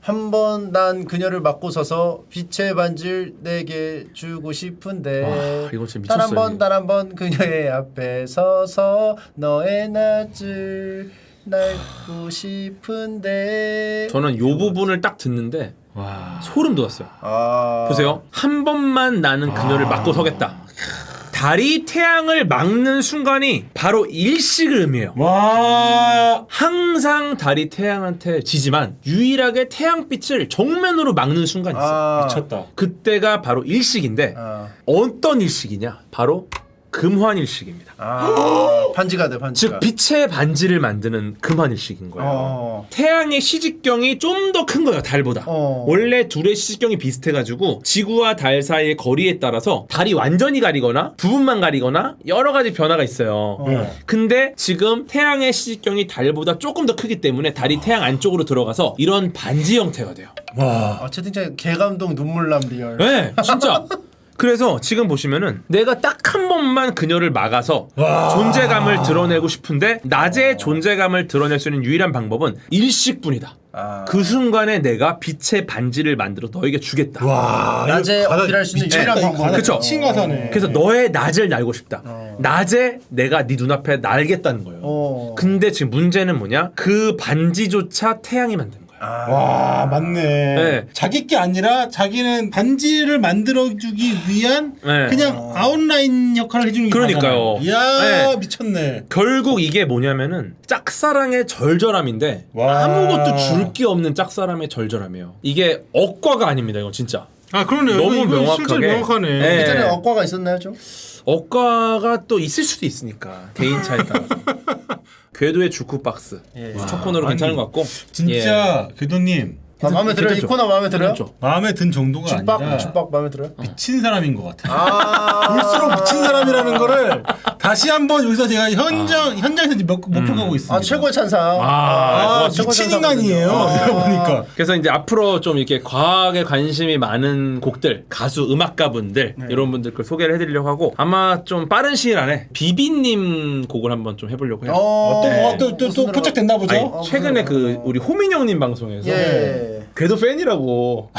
한 번 난 그녀를 맡고 서서 빛의 반지를 내게 주고 싶은데 와, 이거 진짜 단 한 미쳤어요, 번 단 한 번 그녀의 앞에 서서 너의 낯을 날고 싶은데. 저는 요 부분을 딱 듣는데 소름 돋았어요. 아. 보세요. 한 번만 나는 그녀를 맡고 서겠다. 달이 태양을 막는 순간이 바로 일식을 의미해요. 와. 항상 달이 태양한테 지지만 유일하게 태양빛을 정면으로 막는 순간이 있어요. 미쳤다. 그때가 바로 일식인데 어떤 일식이냐? 바로 금환일식입니다. 반지가 돼, 즉 반지가. 빛의 반지를 만드는 금환일식인 거예요. 태양의 시직경이 좀 더 큰 거예요, 달보다. 원래 둘의 시직경이 비슷해가지고 지구와 달 사이의 거리에 따라서 달이 완전히 가리거나 부분만 가리거나 여러 가지 변화가 있어요. 근데 지금 태양의 시직경이 달보다 조금 더 크기 때문에 달이 태양 안쪽으로 들어가서 이런 반지 형태가 돼요. 와. 채팅창에 개감동 눈물남 리얼. 네, 진짜. 그래서 지금 보시면은 내가 딱 한 번만 그녀를 막아서 존재감을 드러내고 싶은데 낮에 존재감을 드러낼 수 있는 유일한 방법은 일식뿐이다. 그 순간에 내가 빛의 반지를 만들어 너에게 주겠다. 와, 낮에 이거 가다 어필할 수 있는 미쳤다, 유일한 이거 방법. 가다 그쵸? 미친 가사네. 그래서 너의 낮을 날고 싶다. 낮에 내가 네 눈앞에 날겠다는 거예요. 근데 지금 문제는 뭐냐? 그 반지조차 태양이 만든 거야. 와, 맞네. 네. 자기 게 아니라 자기는 반지를 만들어주기 위한 네. 그냥 아웃라인 역할을 해주는 게 그러니까요. 이야, 네. 미쳤네. 결국 이게 뭐냐면은 짝사랑의 절절함인데 와. 아무것도 줄 게 없는 짝사랑의 절절함이에요. 이게 억과가 아닙니다. 이건 진짜. 아, 그러네요. 너무 이거 명확하게. 실제로 명확하네. 네. 예전에 억과가 있었나요 좀? 억과가 또 있을 수도 있으니까 개인 차에 따라서. 궤도의 주쿠박스 첫 코너로 아니, 괜찮은 것 같고 진짜 궤도님 마음에 들어요? 이 괜찮죠? 코너 마음에 들어요? 괜찮죠? 마음에 든 정도가 아니라 죽박 마음에 들어요? 미친 사람인 것 같아요. 볼수록 미친 사람이라는 거를 다시 한번 여기서 제가 현장에서 이제 목격하고 있습니다. 최고의 찬사. 최고의 미친 찬사거든요. 인간이에요. 들어보니까. 그래서 이제 앞으로 좀 이렇게 과학에 관심이 많은 곡들, 가수, 음악가분들 이런 분들 걸 소개를 해드리려고 하고 아마 좀 빠른 시일 안에 비비님 곡을 한번 좀 해보려고 해요. 또 포착됐나 보죠? 아니, 최근에 그 우리 호민영님 방송에서 예. 궤도 팬이라고.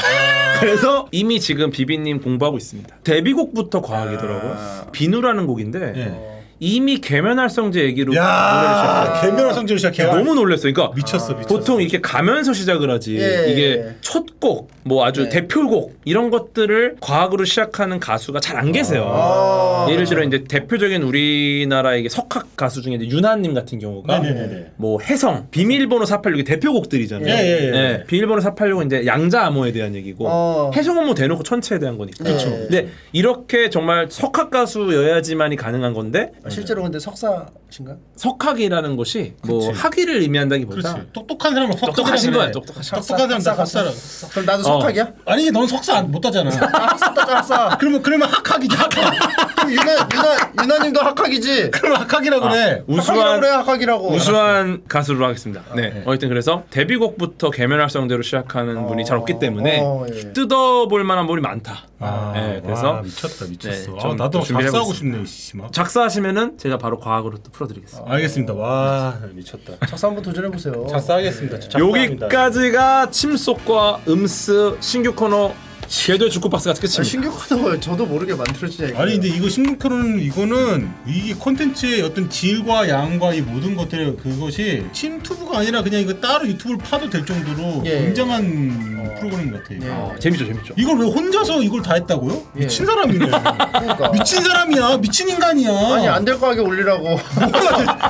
그래서 이미 지금 비비님 공부하고 있습니다. 데뷔곡부터 과학이더라고요. 비누라는 곡인데 예. 이미 계면활성제 얘기로 노래를 야, 시작해요. 개면화 성질을 시작해. 너무 놀랐어요. 그러니까 미쳤어. 보통 이렇게 가면서 시작을 하지. 예. 이게 첫 곡, 뭐 아주 대표곡 이런 것들을 과학으로 시작하는 가수가 잘 안 계세요. 예를 들어 이제 대표적인 우리나라 이게 석학 가수 중에 이제 유나님 같은 경우가 네네네. 뭐 해성, 비밀번호 486이 대표곡들이잖아요. 예. 비밀번호 486은 이제 양자 암호에 대한 얘기고 해성은 뭐 대놓고 천체에 대한 거니까. 그쵸. 근데 이렇게 정말 석학 가수여야지만이 가능한 건데 실제로 근데 석사신가? 석학이라는 것이 뭐 그치. 학위를 의미한다기보다 그렇지. 똑똑한 사람은 똑똑하신 거야. 그래. 똑똑하신 똑똑한 사람 다 석사라. 그럼 나도 석학이야? 아니 넌 석사 못 따잖아. 석사. 그러면 학학이지. 그럼 유나님도 학학이지? 그럼 학학이라고 그래. 학학이라고 그래 학학이라고. 우수한 가수로 하겠습니다. 네. 어쨌든 그래서 데뷔곡부터 계면활성제로 시작하는 분이 잘 없기 때문에 예. 뜯어볼 만한 분이 많다. 네, 그래서 와, 미쳤어. 네, 아, 좀 나도 준비해보고 작사하고 있습니다. 싶네. 씨, 막. 작사하시면은 제가 바로 과학으로 또 풀어드리겠습니다. 알겠습니다. 와, 미쳤다. 작사 한번 도전해 보세요. 작사하겠습니다. 작사합니다. 여기까지가 침속과 음스 신규 코너 궤도의 주쿠박스가 끝입니다. 신규 코너 저도 모르게 만들어진 얘기. 아니 근데 이거 신국토는 이거는 이게 콘텐츠의 어떤 질과 양과 이 모든 것들의 그것이 침투부가 아니라 그냥 이거 따로 유튜브를 파도 될 정도로 예. 굉장한 프로그램 같아요. 재밌죠. 이걸 왜 혼자서 이걸 다 했다고요? 미친 사람이네. 그러니까. 미친 사람이야. 미친 인간이야. 아니 안 될 거 하게 올리라고.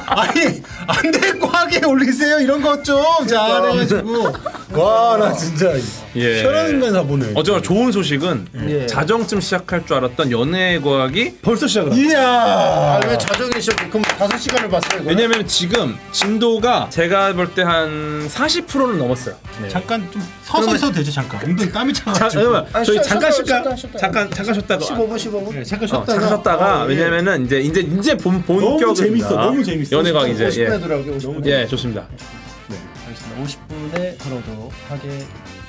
아니 안 될 과하게 올리세요 이런 것 좀 잘해가지고 와 나 진짜 편한 인간 사보네. 어쩌나 좋은 소식은 예. 자정쯤 시작할 줄 알았던 연애 과학이 벌써 시작을 하고 이야. 왜 자정이 시작해? 그럼 5시간을 봤어요. 이거? 왜냐면 지금 진도가 제가 볼 때 한 40%는 넘었어요. 잠깐 좀 서서 있어도 되죠 잠깐. 엉덩이 땀이 차가지고. 잠깐만 아니, 저희 쉬었다, 잠깐 쉴까? 쉬었다. 잠깐 쉬었다가 15분. 잠깐 잠깐 쉬었다가 예. 왜냐면은 이제 본격입니다. 너무 재밌어. 너무 재밌어. 연애 과학 이제 50분에 들어가게 50분. 예 좋습니다. 알겠습니다. 50분에 들어오도록 하겠습니다.